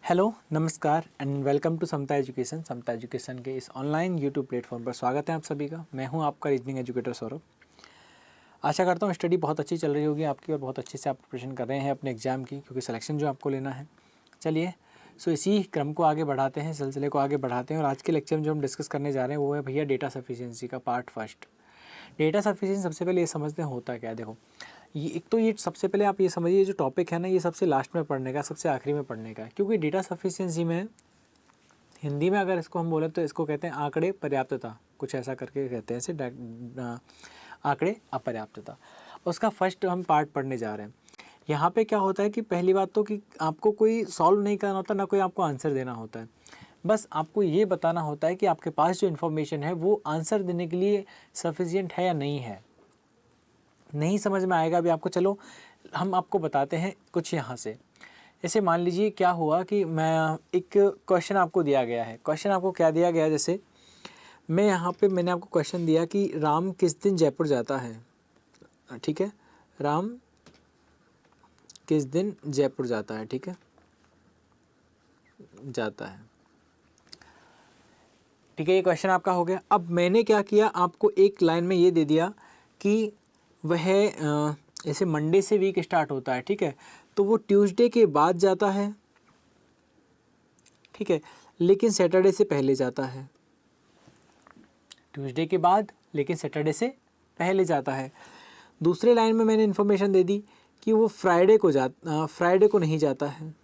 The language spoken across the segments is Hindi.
हेलो, नमस्कार and welcome to Samta education. Samta education के इस ऑनलाइन यूट्यूब प्लेटफॉर्म पर स्वागत है आप सभी का। मैं हूं आपका रीजनिंग एजुकेटर सौरभ। आशा करता हूं स्टडी बहुत अच्छी चल रही होगी आपकी और बहुत अच्छे से आप प्रिपरेशन कर रहे हैं अपने एग्जाम की, क्योंकि सिलेक्शन जो आपको लेना है। चलिए इसी क्रम को आगे बढ़ाते हैं, सिलसिले को आगे बढ़ाते हैं और आज के लेक्चर में जो हम डिस्कस करने जा रहे हैं वो है भैया डेटा सफिशिएंसी का पार्ट फर्स्ट। डेटा सफिशिएंसी सबसे पहले ये समझते हैं होता क्या है। देखो, ये एक तो ये सबसे पहले आप ये समझिए, जो टॉपिक है ना ये सबसे लास्ट में पढ़ने का, सबसे आखिरी में पढ़ने का है, क्योंकि डेटा सफिशिएंसी में हिंदी में अगर इसको हम बोले तो इसको कहते हैं आंकड़े पर्याप्तता, कुछ ऐसा करके कहते हैं इसे, आंकड़े अपर्याप्तता। उसका फर्स्ट हम पार्ट पढ़ने जा रहे हैं। यहाँ पे क्या होता है कि पहली बात तो कि आपको कोई सॉल्व नहीं करना होता, ना कोई आपको आंसर देना होता है। बस आपको ये बताना होता है कि आपके पास जो इन्फॉर्मेशन है वो आंसर देने के लिए सफिशिएंट है या नहीं है। नहीं समझ में आएगा अभी आपको, चलो हम आपको बताते हैं कुछ यहाँ से। जैसे मान लीजिए क्या हुआ कि मैं एक क्वेश्चन आपको दिया गया है। क्वेश्चन आपको क्या दिया गया है, जैसे मैं यहाँ पे मैंने आपको क्वेश्चन दिया कि राम किस दिन जयपुर जाता है। ठीक है, राम किस दिन जयपुर जाता है। ठीक है, जाता है। ठीक है, ये क्वेश्चन आपका हो गया। अब मैंने क्या किया, आपको एक लाइन में ये दे दिया कि वह जैसे मंडे से वीक स्टार्ट होता है। ठीक है, तो वो ट्यूसडे के बाद जाता है। ठीक है, लेकिन सैटरडे से पहले जाता है। ट्यूसडे के बाद लेकिन सैटरडे से पहले जाता है। दूसरे लाइन में मैंने इन्फॉर्मेशन दे दी कि वो फ्राइडे को नहीं जाता है।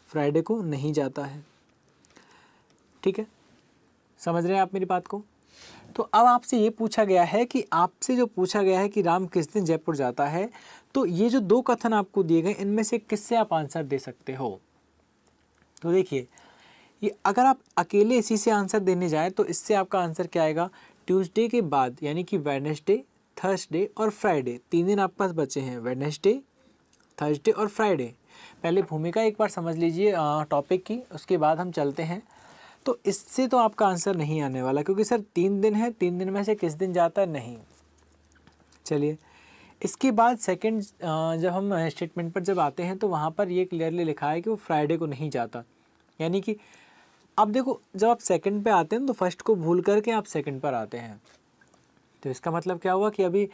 फ्राइडे को नहीं जाता है। ठीक है, समझ रहे हैं आप मेरी बात को। तो अब आपसे ये पूछा गया है कि आपसे जो पूछा गया है कि राम किस दिन जयपुर जाता है, तो ये जो दो कथन आपको दिए गए इनमें से किससे आप आंसर दे सकते हो। तो देखिए, ये अगर आप अकेले इसी से आंसर देने जाएं तो इससे आपका आंसर क्या आएगा, ट्यूसडे के बाद, यानी कि वेडनेसडे, थर्सडे और फ्राइडे, 3 दिन आपके पास बचे हैं, वेडनेसडे, थर्सडे और फ्राइडे। पहले भूमिका एक बार समझ लीजिए टॉपिक की, उसके बाद हम चलते हैं। तो इससे तो आपका आंसर नहीं आने वाला, क्योंकि सर 3 दिन है, 3 दिन में से किस दिन जाता है, नहीं। चलिए, इसके बाद सेकंड जब हम स्टेटमेंट पर जब आते हैं तो वहाँ पर ये क्लियरली लिखा है कि वो फ्राइडे को नहीं जाता। यानी कि अब देखो, जब आप सेकंड पे आते हैं तो फर्स्ट को भूल करके आप सेकंड पर आते हैं, तो इसका मतलब क्या हुआ कि अभी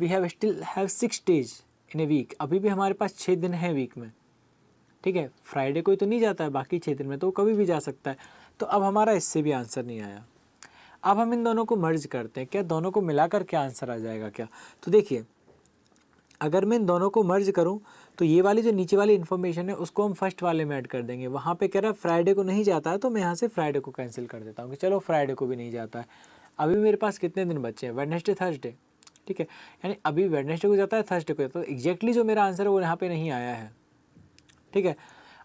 we have still have 6 days in a week, अभी भी हमारे पास 6 दिन है वीक में। ठीक है, फ्राइडे को ही तो नहीं जाता है, बाकी 6 दिन में तो कभी भी जा सकता है। तो अब हमारा इससे भी आंसर नहीं आया। अब हम इन दोनों को मर्ज करते हैं, क्या दोनों को मिलाकर क्या आंसर आ जाएगा क्या। तो देखिए, अगर मैं इन दोनों को मर्ज करूं तो ये वाली जो नीचे वाली इन्फॉर्मेशन है उसको हम फर्स्ट वाले में ऐड कर देंगे। वहाँ पे कह रहा है फ्राइडे को नहीं जाता है, तो मैं यहाँ से फ्राइडे को कैंसिल कर देता हूँ कि चलो फ्राइडे को भी नहीं जाता है। अभी मेरे पास कितने दिन बचे हैं, वेडनेसडे, थर्सडे। ठीक है, यानी अभी वेडनेसडे को जाता है, थर्सडे को जाता है, तो एग्जैक्टली जो मेरा आंसर है वो यहाँ पे नहीं आया है। ठीक है,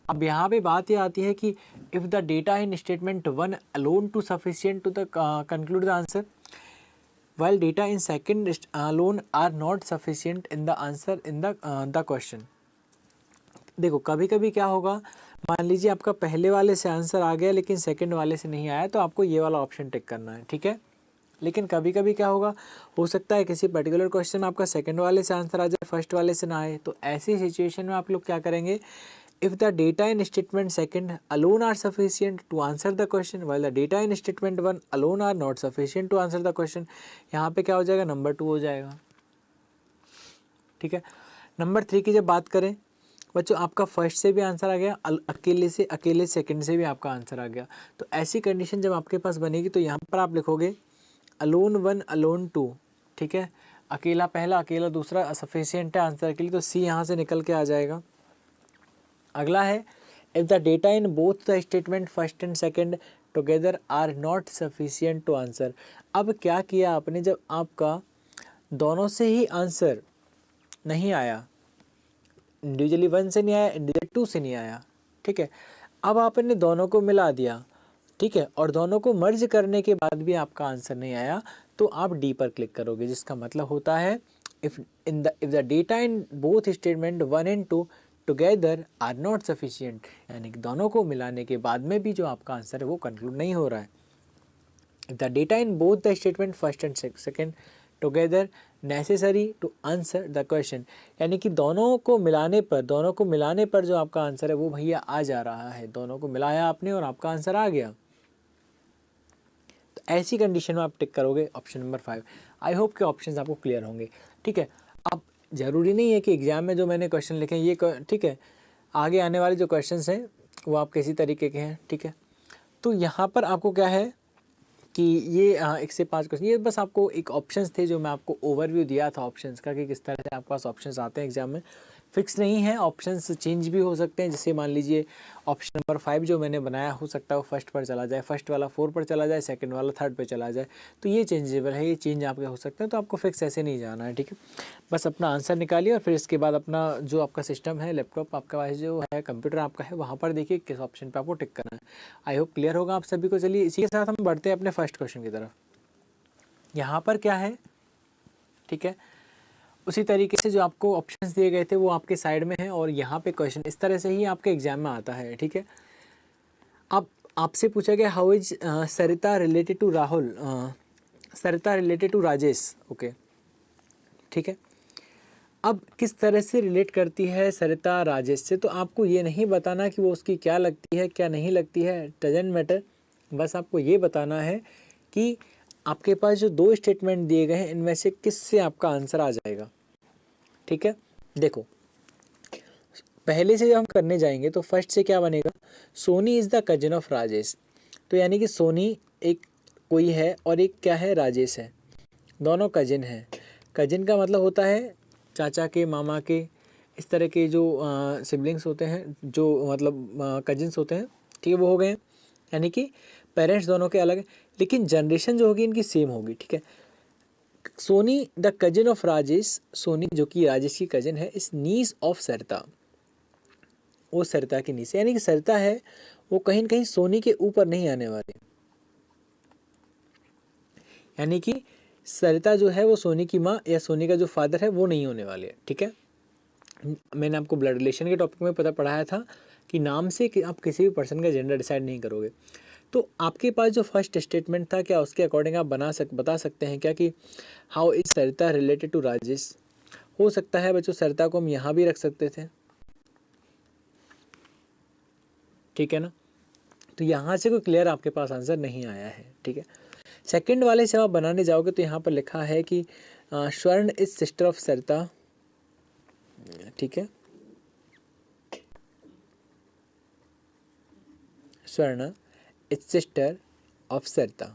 अब यहाँ पे बात ये आती है कि if the data in statement 1 alone to sufficient to the conclude the answer, while data in second alone are not sufficient in the answer in the question। देखो, कभी कभी क्या होगा, मान लीजिए आपका पहले वाले से आंसर आ गया लेकिन सेकंड वाले से नहीं आया, तो आपको ये वाला ऑप्शन टिक करना है। ठीक है, लेकिन कभी कभी क्या होगा, हो सकता है किसी पर्टिकुलर क्वेश्चन में आपका सेकंड वाले से आंसर आ जाए, फर्स्ट वाले से ना आए, तो ऐसी सिचुएशन में आप लोग क्या करेंगे, if the data in statement second alone are sufficient to answer the question while the data in statement 1 alone are not sufficient to answer the question, यहाँ पे क्या हो जाएगा, नंबर 2 हो जाएगा। ठीक है, नंबर 3 की जब बात करें बच्चों, आपका फर्स्ट से भी आंसर आ गया, अकेले सेकंड से भी आपका आंसर आ गया, तो ऐसी कंडीशन जब आपके पास बनेगी तो यहाँ पर आप लिखोगे अलोन 1 अलोन 2। ठीक है, अकेला पहला अकेला दूसरा सफिशियंट है आंसर के लिए, तो सी यहाँ से निकल के आ जाएगा। अगला है if the data in both the statement first and second together are not sufficient to answer. अब क्या किया आपने, जब आपका दोनों से ही आंसर नहीं आया, इंडिविजुअली 1 से नहीं आया, इंडिविजुअली 2 से नहीं आया। ठीक है, अब आपने दोनों को मिला दिया। ठीक है, और दोनों को मर्ज करने के बाद भी आपका आंसर नहीं आया, तो आप डी पर क्लिक करोगे, जिसका मतलब होता है if the data in both statement 1 and 2 together are not sufficient, यानी कि दोनों को मिलाने के बाद में भी जो आपका आंसर है वो कंक्लूड नहीं हो रहा है। If the data in both the statement first and second together necessary to answer the question, यानी कि दोनों को मिलाने पर जो आपका आंसर है वो भैया आ जा रहा है, दोनों को मिलाया आपने और आपका आंसर आ गया। तो ऐसी कंडीशन में आप टिक करोगे ऑप्शन नंबर 5। आई होप के ऑप्शंस आपको क्लियर होंगे। ठीक है, अब ज़रूरी नहीं है कि एग्जाम में जो मैंने क्वेश्चन लिखे हैं ये ठीक है, आगे आने वाले जो क्वेश्चंस हैं वो आप किसी तरीके के हैं। ठीक है, तो यहाँ पर आपको क्या है कि ये 1 से 5 क्वेश्चन, ये बस आपको एक ऑप्शंस थे जो मैं आपको ओवरव्यू दिया था ऑप्शंस का कि किस तरह से आपके पास ऑप्शंस आते हैं एग्जाम में। फिक्स नहीं है, ऑप्शंस चेंज भी हो सकते हैं। जैसे मान लीजिए ऑप्शन नंबर 5 जो मैंने बनाया, हो सकता है वो फर्स्ट पर चला जाए, फर्स्ट वाला 4 पर चला जाए, सेकंड वाला 3rd पे चला जाए, तो ये चेंजेबल है, ये चेंज आपके हो सकते हैं। तो आपको फिक्स ऐसे नहीं जाना है। ठीक है, बस अपना आंसर निकालिए और फिर इसके बाद अपना जो आपका सिस्टम है, लैपटॉप आपका पास जो है, कंप्यूटर आपका है, वहाँ पर देखिए किस ऑप्शन पर आपको टिक करना है। आई होप क्लियर होगा आप सभी को। चलिए इसी के साथ हम बढ़ते हैं अपने फर्स्ट क्वेश्चन की तरफ। यहाँ पर क्या है, ठीक है, उसी तरीके से जो आपको ऑप्शंस दिए गए थे वो आपके साइड में है और यहाँ पे क्वेश्चन इस तरह से ही आपके एग्जाम में आता है। ठीक है, अब आपसे पूछा गया how is Sarita related to Rahul, Sarita related to Rajesh. Okay, ठीक है, अब किस तरह से रिलेट करती है सरिता राजेश से, तो आपको ये नहीं बताना कि वो उसकी क्या लगती है क्या नहीं लगती है, डजंट मैटर। बस आपको ये बताना है कि आपके पास जो 2 स्टेटमेंट दिए गए हैं इनमें से किस से आपका आंसर आ जाएगा। ठीक है, देखो पहले से जब हम करने जाएंगे तो फर्स्ट से क्या बनेगा, Soni is the cousin of Rajesh. तो यानी कि सोनी एक कोई है और एक क्या है, राजेश है, दोनों कजिन हैं। कजिन का मतलब होता है चाचा के, मामा के, इस तरह के जो सिबलिंग्स होते हैं, जो मतलब कजिन्स होते हैं। ठीक है, वो हो गए, यानी कि पेरेंट्स दोनों के अलग हैं लेकिन जनरेशन जो होगी इनकी सेम होगी। ठीक है, Soni the cousin of Rajesh, Soni जो कि राजेश की कजिन है, इस नीस ऑफ सरिता, वो सरिता की नीस, यानी कि सरिता है वो कहीं न कहीं सोनी के ऊपर नहीं आने वाली, यानी कि सरिता जो है वो सोनी की माँ या सोनी का जो फादर है वो नहीं होने वाले है। ठीक है, मैंने आपको ब्लड रिलेशन के टॉपिक में पढ़ाया था कि नाम से कि आप किसी भी पर्सन का जेंडर डिसाइड नहीं करोगे। तो आपके पास जो फर्स्ट स्टेटमेंट था, क्या उसके अकॉर्डिंग आप बता सकते हैं क्या कि how is Sarita related to Rajesh. हो सकता है बच्चों सरिता को हम यहाँ भी रख सकते थे। ठीक है ना, तो यहाँ से कोई क्लियर आपके पास आंसर नहीं आया है। ठीक है, सेकंड वाले से आप बनाने जाओगे तो यहाँ पर लिखा है कि स्वर्ण इज सिस्टर ऑफ सरिता। ठीक है, स्वर्ण इज सिस्टर ऑफ सरिता।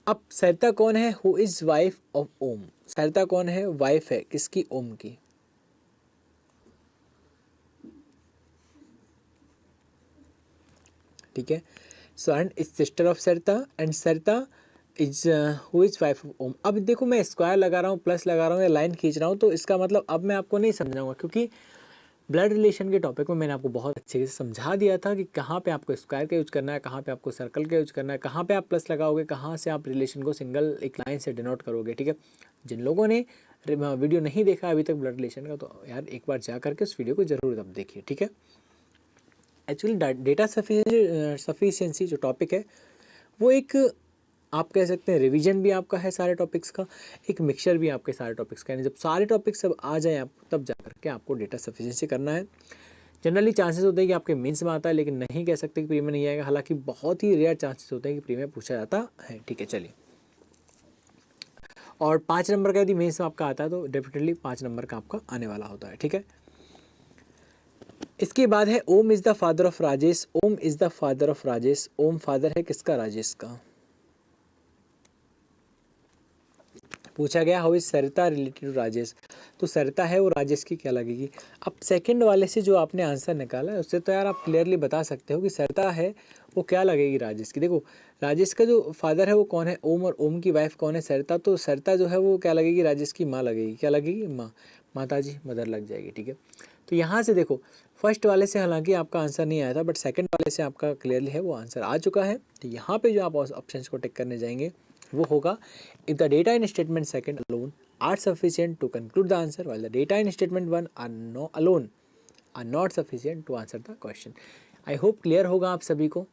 अब सरिता कौन है, हु इज वाइफ ऑफ ओम। सरिता कौन है, वाइफ है किसकी, ओम की। ठीक है, Swarna is sister of Sarita and Sarita is who is wife of Om. अब देखो मैं स्क्वायर लगा रहा हूँ, प्लस लगा रहा हूँ या लाइन खींच रहा हूँ, तो इसका मतलब अब मैं आपको नहीं समझाऊंगा क्योंकि ब्लड रिलेशन के टॉपिक में मैंने आपको बहुत अच्छे से समझा दिया था कि कहाँ पे आपको स्क्वायर का यूज करना है, कहाँ पे आपको सर्कल का यूज करना है, कहाँ पे आप प्लस लगाओगे, कहाँ से आप रिलेशन को सिंगल एक लाइन से डिनोट करोगे। ठीक है, जिन लोगों ने वीडियो नहीं देखा अभी तक ब्लड रिलेशन का, तो यार एक बार जा करके उस वीडियो को जरूर अब देखिए। ठीक है, एक्चुअली डेटा सफिशिएंसी जो टॉपिक है वो एक आप कह सकते हैं रिवीजन भी आपका है सारे टॉपिक्स का, एक मिक्सचर भी आपके सारे टॉपिक्स का, यानी जब सारे टॉपिक्स सब आ जाए आप तब जा करके आपको डेटा सफिशिएंसी करना है। जनरली चांसेस होते हैं कि आपके मेंस में आता है, लेकिन नहीं कह सकते कि प्री में नहीं आएगा, हालांकि बहुत ही रेयर चांसेस होते हैं कि प्री में पूछा जाता है। ठीक है, चलिए, और 5 नंबर का यदि मेंस में आपका आता है तो डेफिनेटली 5 नंबर का आपका आने वाला होता है। ठीक है, इसके बाद है Om is the father of Rajesh. Om is the father of Rajesh, Om father है किसका, राजेश का। पूछा गया how is Sarita related to Rajesh, तो सरिता है वो राजेश की क्या लगेगी। अब सेकंड वाले से जो आपने आंसर निकाला है उससे तो यार आप क्लियरली बता सकते हो कि सरिता है वो क्या लगेगी राजेश की। देखो राजेश का जो फादर है वो कौन है, ओम, और ओम की वाइफ कौन है, सरिता। तो सरिता जो है वो क्या लगेगी, राजेश की माँ लगेगी। क्या लगेगी, माँ, माता जी, मदर लग जाएगी। ठीक है, तो यहाँ से देखो फर्स्ट वाले से हालांकि आपका आंसर नहीं आया था, बट सेकंड वाले से आपका क्लियरली है वो आंसर आ चुका है। तो यहाँ पे जो आप ऑप्शन को टिक करने जाएंगे वो होगा if the data in statement second alone are sufficient to conclude the answer while the data in statement one are no alone are not sufficient to answer the question. I hope clear होगा आप सभी को।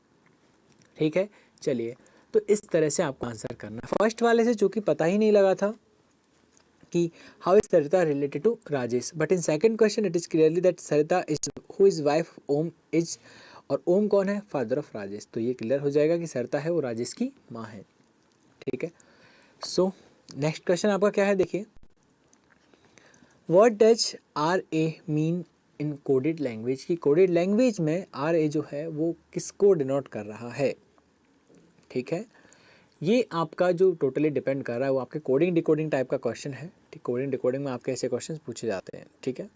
ठीक है, चलिए तो इस तरह से आपको आंसर करना है। फर्स्ट वाले से चूँकि पता ही नहीं लगा था कि how is Sarita related to Rajesh, but in second question it is clearly that Sarita is who is wife Om is, और ओम कौन है, फादर ऑफ राजेश। तो ये क्लियर हो जाएगा कि सरिता है वो राजेश की माँ है। ठीक है, सो नेक्स्ट क्वेश्चन आपका क्या है, देखिए what does R A mean in coded language, की कोडेड लैंग्वेज में आर ए जो है वो किसको डिनोट कर रहा है। ठीक है, ये आपका जो टोटली डिपेंड कर रहा है वो आपके कोडिंग डिकोडिंग टाइप का क्वेश्चन है। ठीक, कोडिंग डिकोडिंग में आपके ऐसे क्वेश्चन पूछे जाते हैं। ठीक है,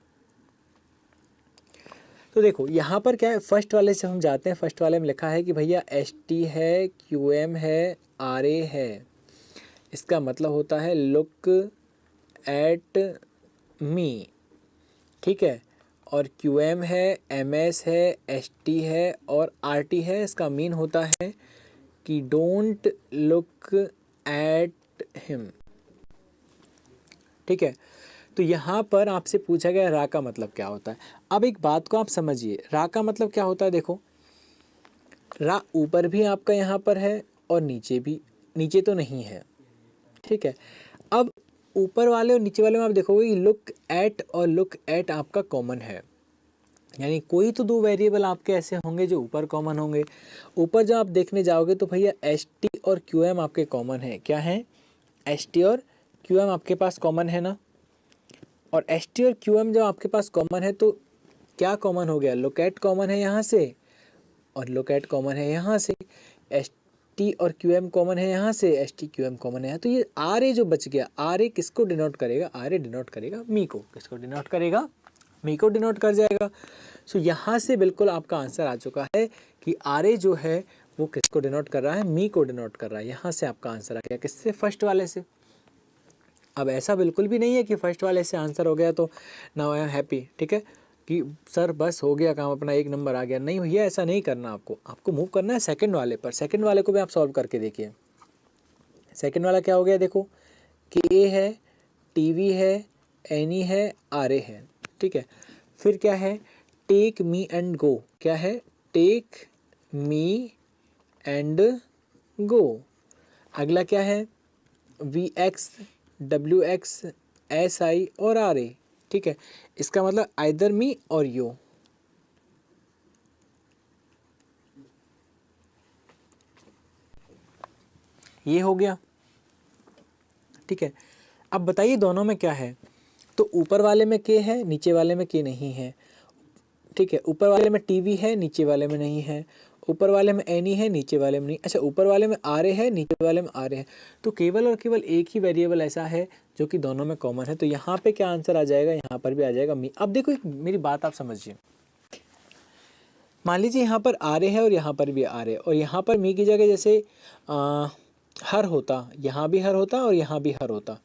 तो देखो यहाँ पर क्या है, फर्स्ट वाले से हम जाते हैं। फर्स्ट वाले में लिखा है कि भैया एस टी है, क्यू एम है, आर ए है। इसका मतलब होता है लुक एट मी। ठीक है, और क्यू एम है, एम एस है, एस टी है और आर टी है। इसका मीन होता है कि डोंट लुक एट हिम। ठीक है, तो यहाँ पर आपसे पूछा गया रा का मतलब क्या होता है। अब एक बात को आप समझिए, रा का मतलब क्या होता है। देखो रा ऊपर भी आपका यहाँ पर है और नीचे भी, नीचे तो नहीं है। ठीक है, अब ऊपर वाले और नीचे वाले में आप देखोगे लुक एट और लुक एट आपका कॉमन है, यानी कोई तो दो वेरिएबल आपके ऐसे होंगे जो ऊपर कॉमन होंगे। ऊपर जब आप देखने जाओगे तो भैया एस टी और क्यू एम आपके कॉमन है। क्या है, एस टी और क्यू एम आपके पास कॉमन है ना। और एस टी और क्यू एम जब आपके पास कॉमन है तो क्या कॉमन हो गया, लोकेट कॉमन है यहाँ से और लोकेट कॉमन है यहाँ से। एस टी और क्यू एम कॉमन है यहाँ से, S T Q M common है यहाँ। तो ये आर ए जो बच गया, आर ए किसको डिनोट करेगा, आर ए डिनोट करेगा मी को। किसको डिनोट करेगा, मी को डिनोट कर जाएगा। सो यहाँ से बिल्कुल आपका आंसर आ चुका है कि आर ए जो है वो किसको डिनोट कर रहा है, मी को डिनोट कर रहा है। यहाँ से आपका आंसर आ गया किससे, फर्स्ट वाले से। अब ऐसा बिल्कुल भी नहीं है कि फर्स्ट वाले से आंसर हो गया तो नाउ आई एम हैप्पी। ठीक है, कि सर बस हो गया काम, अपना एक नंबर आ गया। नहीं भैया, ऐसा नहीं करना आपको, आपको मूव करना है सेकंड वाले पर। सेकंड वाले को भी आप सॉल्व करके देखिए। सेकंड वाला क्या हो गया, देखो के है, टीवी है, एनी है, आर ए है। ठीक है, फिर क्या है, टेक मी एंड गो। क्या है, टेक मी एंड गो। अगला क्या है, V X, W X, S I और आर ए। ठीक है, इसका मतलब आइदर मी और यू। ये हो गया। ठीक है, अब बताइए दोनों में क्या है। तो ऊपर वाले में के है, नीचे वाले में के नहीं है। ठीक है, ऊपर वाले में टीवी है, नीचे वाले में नहीं है। ऊपर वाले में एनी है, नीचे वाले में नहीं। अच्छा, ऊपर वाले में आर ए है, नीचे वाले में आर ए है। तो केवल और केवल एक ही वेरिएबल ऐसा है जो कि दोनों में कॉमन है। तो यहाँ पे क्या आंसर आ जाएगा, यहाँ पर भी आ जाएगा मी। अब देखो मेरी बात आप समझिए, मान लीजिए यहाँ पर आर ए है और यहाँ पर भी आर ए, और यहाँ पर मी की जगह जैसे हर होता, यहाँ भी हर होता और यहाँ भी हर होता।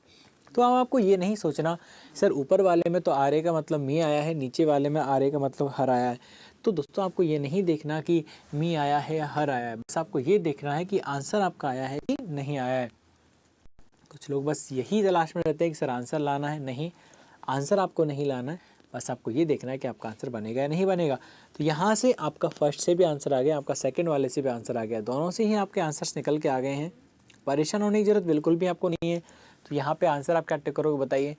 तो अब आपको ये नहीं सोचना सर ऊपर वाले में तो आर ए का मतलब मी आया है, नीचे वाले में आर ए का मतलब हर आया है। तो दोस्तों आपको ये नहीं देखना कि मी आया है या हर आया है, बस आपको ये देखना है कि आंसर आपका आया है कि नहीं आया है। कुछ लोग बस यही तलाश में रहते हैं कि सर आंसर लाना है। नहीं, आंसर आपको नहीं लाना है, बस आपको ये देखना है कि आपका आंसर बनेगा या नहीं बनेगा। तो यहाँ से आपका फर्स्ट से भी आंसर आ गया, आपका सेकंड वाले से भी आंसर आ गया, दोनों से ही आपके आंसर्स निकल के आ गए हैं। परेशान होने की ज़रूरत बिल्कुल भी आपको नहीं है। तो यहाँ पे आंसर आप क्या टिक करोगे बताइए।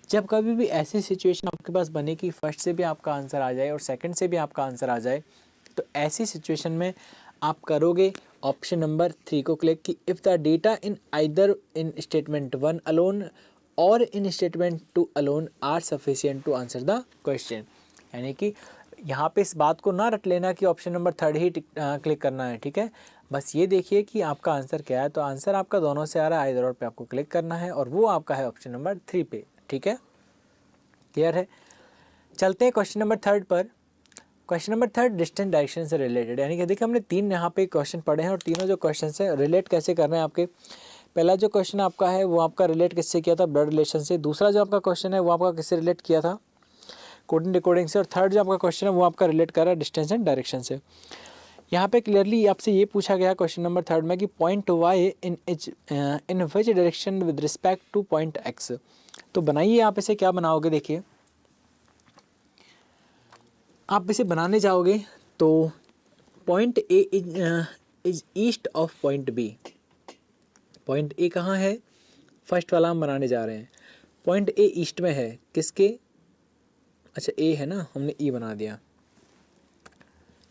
जब कभी भी ऐसी सिचुएशन आपके पास बने कि फर्स्ट से भी आपका आंसर आ जाए और सेकंड से भी आपका आंसर आ जाए, तो ऐसी सिचुएशन में आप करोगे ऑप्शन नंबर 3 को क्लिक कि if the data in either in statement 1 alone और in statement 2 alone are sufficient to answer the question. यानी कि यहाँ पे इस बात को ना रट लेना कि ऑप्शन नंबर 3 ही क्लिक करना है। ठीक है, बस ये देखिए कि आपका आंसर क्या है। तो आंसर आपका दोनों से आ रहा है, आइदर और पे आपको क्लिक करना है और वो आपका है ऑप्शन नंबर 3 पे। ठीक है, क्लियर है। चलते हैं क्वेश्चन नंबर 3 पर। क्वेश्चन नंबर 3 डिस्टेंस डायरेक्शन से रिलेटेड, यानी कि देखिए हमने 3 यहाँ पे क्वेश्चन पढ़े हैं और तीनों जो क्वेश्चन से रिलेट कैसे करना है आपके। पहला जो क्वेश्चन आपका है वो आपका रिलेट किससे किया था, ब्लड रिलेशन से। दूसरा जो आपका क्वेश्चन है वो आपका किससे रिलेट किया था, कोडिंग डिकोडिंग से। और थर्ड जो आपका क्वेश्चन है वो आपका रिलेट कर रहा है डिस्टेंस एंड डायरेक्शन से। यहाँ पे क्लियरली आपसे ये पूछा गया क्वेश्चन नंबर 3 में कि point Y in which direction with respect to point X. तो बनाइए आप इसे, क्या बनाओगे देखिए, आप इसे बनाने जाओगे तो point A is east of point B. Point A कहाँ है, फर्स्ट वाला हम बनाने जा रहे हैं। पॉइंट ए ईस्ट में है किसके, अच्छा ए है ना, हमने ई बना दिया।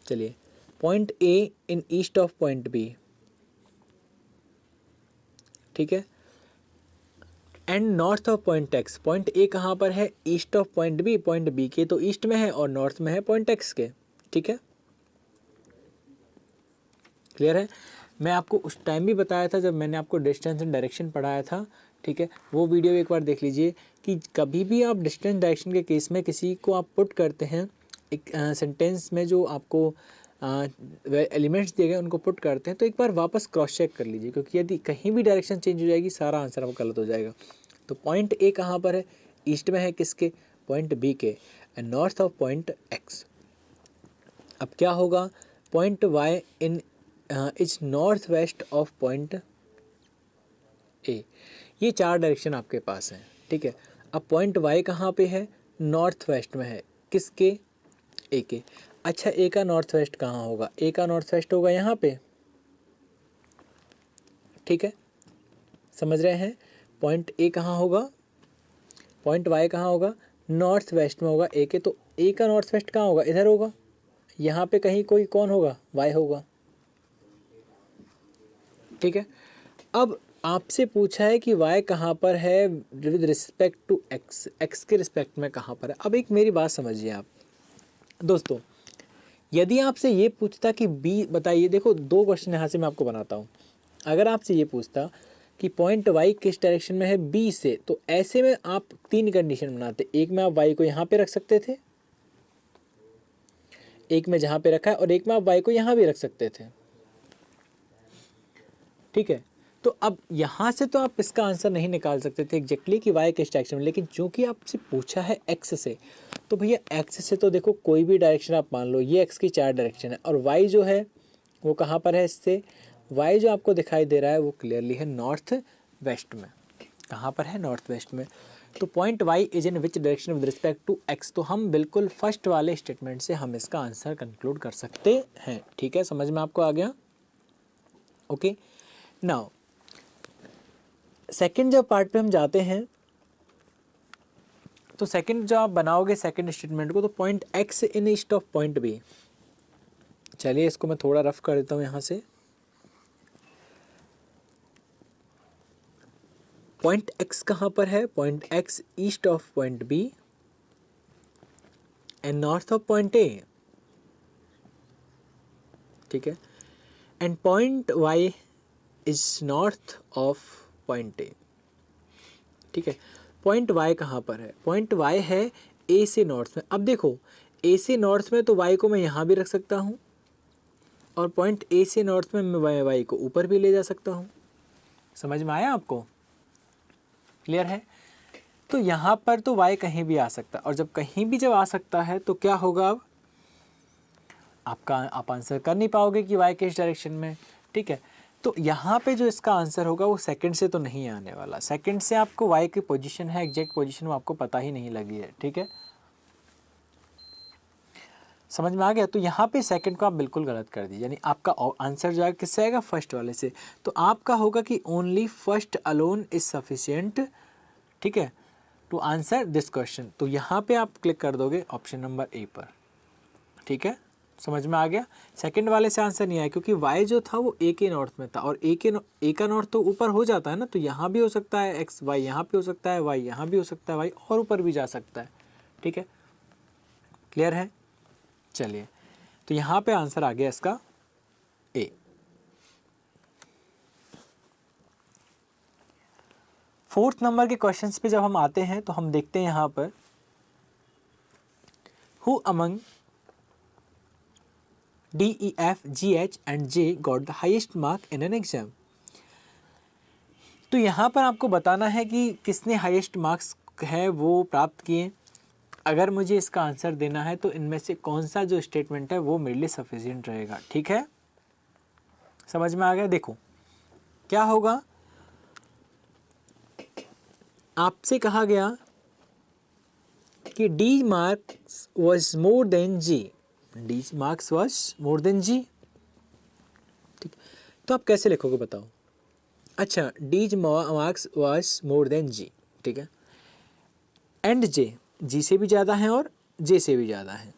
चलिए, point A in east of point B, ठीक है, and north of point X. Point A कहाँ पर है, ईस्ट ऑफ पॉइंट बी के तो ईस्ट में है और नॉर्थ में है पॉइंट एक्स के, ठीक है, क्लियर है। मैं आपको उस टाइम भी बताया था जब मैंने आपको डिस्टेंस एंड डायरेक्शन पढ़ाया था, ठीक है, वो वीडियो एक बार देख लीजिए कि कभी भी आप डिस्टेंस डायरेक्शन के केस में किसी को आप पुट करते हैं एक सेंटेंस में, जो आपको एलिमेंट्स दिए गए उनको पुट करते हैं, तो एक बार वापस क्रॉस चेक कर लीजिए, क्योंकि यदि कहीं भी डायरेक्शन चेंज हो जाएगी सारा आंसर आपका गलत हो जाएगा। तो पॉइंट ए कहाँ पर है, ईस्ट में है किसके, पॉइंट बी के, and north of point X. अब क्या होगा, point Y in is north west of point A. ये चार डायरेक्शन आपके पास हैं, ठीक है। अब पॉइंट वाई कहाँ पे है, नॉर्थ वेस्ट में है किसके, ए के। अच्छा, ए का नॉर्थ वेस्ट कहाँ होगा, ए का नॉर्थ वेस्ट होगा यहाँ पे, ठीक है, समझ रहे हैं। पॉइंट ए कहाँ होगा, पॉइंट वाई कहाँ होगा, नॉर्थ वेस्ट में होगा ए के, तो ए का नॉर्थ वेस्ट कहाँ होगा, इधर होगा, यहाँ पे कहीं कोई कौन होगा, वाई होगा, ठीक है। अब आपसे पूछा है कि y कहाँ पर है with respect to x, x के रिस्पेक्ट में कहाँ पर है। अब एक मेरी बात समझिए आप दोस्तों, यदि आपसे ये पूछता कि b बताइए, देखो दो क्वेश्चन यहाँ से मैं आपको बनाता हूँ। अगर आपसे ये पूछता कि पॉइंट y किस डायरेक्शन में है b से, तो ऐसे में आप तीन कंडीशन बनाते। एक में आप y को यहाँ पे रख सकते थे, एक में जहाँ पे रखा है, और एक में आप y को यहाँ भी रख सकते थे, ठीक है। तो अब यहाँ से तो आप इसका आंसर नहीं निकाल सकते थे एग्जैक्टली कि y किस डायरेक्शन में, लेकिन चूंकि आपसे पूछा है x से, तो भैया x से तो देखो कोई भी डायरेक्शन आप मान लो, ये x की चार डायरेक्शन है, और y जो है वो कहाँ पर है, इससे y जो आपको दिखाई दे रहा है वो क्लियरली है नॉर्थ वेस्ट में। कहाँ पर है, नॉर्थ वेस्ट में। तो point y is in which direction with respect to x, तो हम बिल्कुल फर्स्ट वाले स्टेटमेंट से हम इसका आंसर कंक्लूड कर सकते हैं, ठीक है, समझ में आपको आ गया। ओके, नाउ सेकंड जब पार्ट पे हम जाते हैं, तो सेकंड जब आप बनाओगे सेकंड स्टेटमेंट को, तो point X in east of point B. चलिए इसको मैं थोड़ा रफ कर देता हूँ यहाँ से। पॉइंट एक्स कहाँ पर है, point X east of point B and north of point A, ठीक है, and point Y is north of point A, ठीक है। पॉइंट वाई कहाँ पर है, पॉइंट वाई है ए से नॉर्थ में। अब देखो ए से नॉर्थ में, तो वाई को मैं यहाँ भी रख सकता हूँ, और पॉइंट ए से नॉर्थ में मैं वाई को ऊपर भी ले जा सकता हूँ। समझ में आया आपको, क्लियर है। तो यहाँ पर तो वाई कहीं भी आ सकता है, और जब कहीं भी जब आ सकता है तो क्या होगा, अब आप आंसर कर नहीं पाओगे कि वाई किस डायरेक्शन में, ठीक है। तो यहाँ पे जो इसका आंसर होगा वो सेकंड से तो नहीं आने वाला। सेकंड से आपको वाई की पोजीशन है, एग्जैक्ट पोजीशन वो आपको पता ही नहीं लगी है, ठीक है, समझ में आ गया। तो यहाँ पे सेकंड को आप बिल्कुल गलत कर दीजिए, यानी आपका आंसर जो है किससे आएगा, फर्स्ट वाले से। तो आपका होगा कि only first alone is sufficient, ठीक है, टू आंसर दिस क्वेश्चन। तो यहाँ पे आप क्लिक कर दोगे ऑप्शन नंबर ए पर, ठीक है, समझ में आ गया। सेकंड वाले से आंसर नहीं आया, क्योंकि y जो था वो a के नॉर्थ में था, और a का नॉर्थ तो ऊपर हो जाता है ना, तो यहाँ भी हो सकता है x, y यहाँ पे हो सकता है, y यहाँ भी हो सकता है, y और ऊपर भी जा सकता है, ठीक है, क्लियर है। चलिए, तो यहाँ पे आंसर आ गया इसका a। फोर्थ नंबर के क्वेश्चंस पे जब हम आते हैं तो हम देखते हैं यहाँ पर, who among D, E, F, G, H and J got the highest mark in an exam। तो यहाँ पर आपको बताना है कि किसने हाईएस्ट मार्क्स है वो प्राप्त किए। अगर मुझे इसका आंसर देना है तो इनमें से कौन सा जो स्टेटमेंट है वो मेरे लिए सफिशिएंट रहेगा, ठीक है, समझ में आ गया। देखो क्या होगा, आपसे कहा गया कि D marks was more than G, D marks was more than G, ठीक। तो आप कैसे लिखोगे बताओ, अच्छा, D marks was more than G, ठीक है, एंड जे, जी से भी ज़्यादा है और जे से भी ज़्यादा है,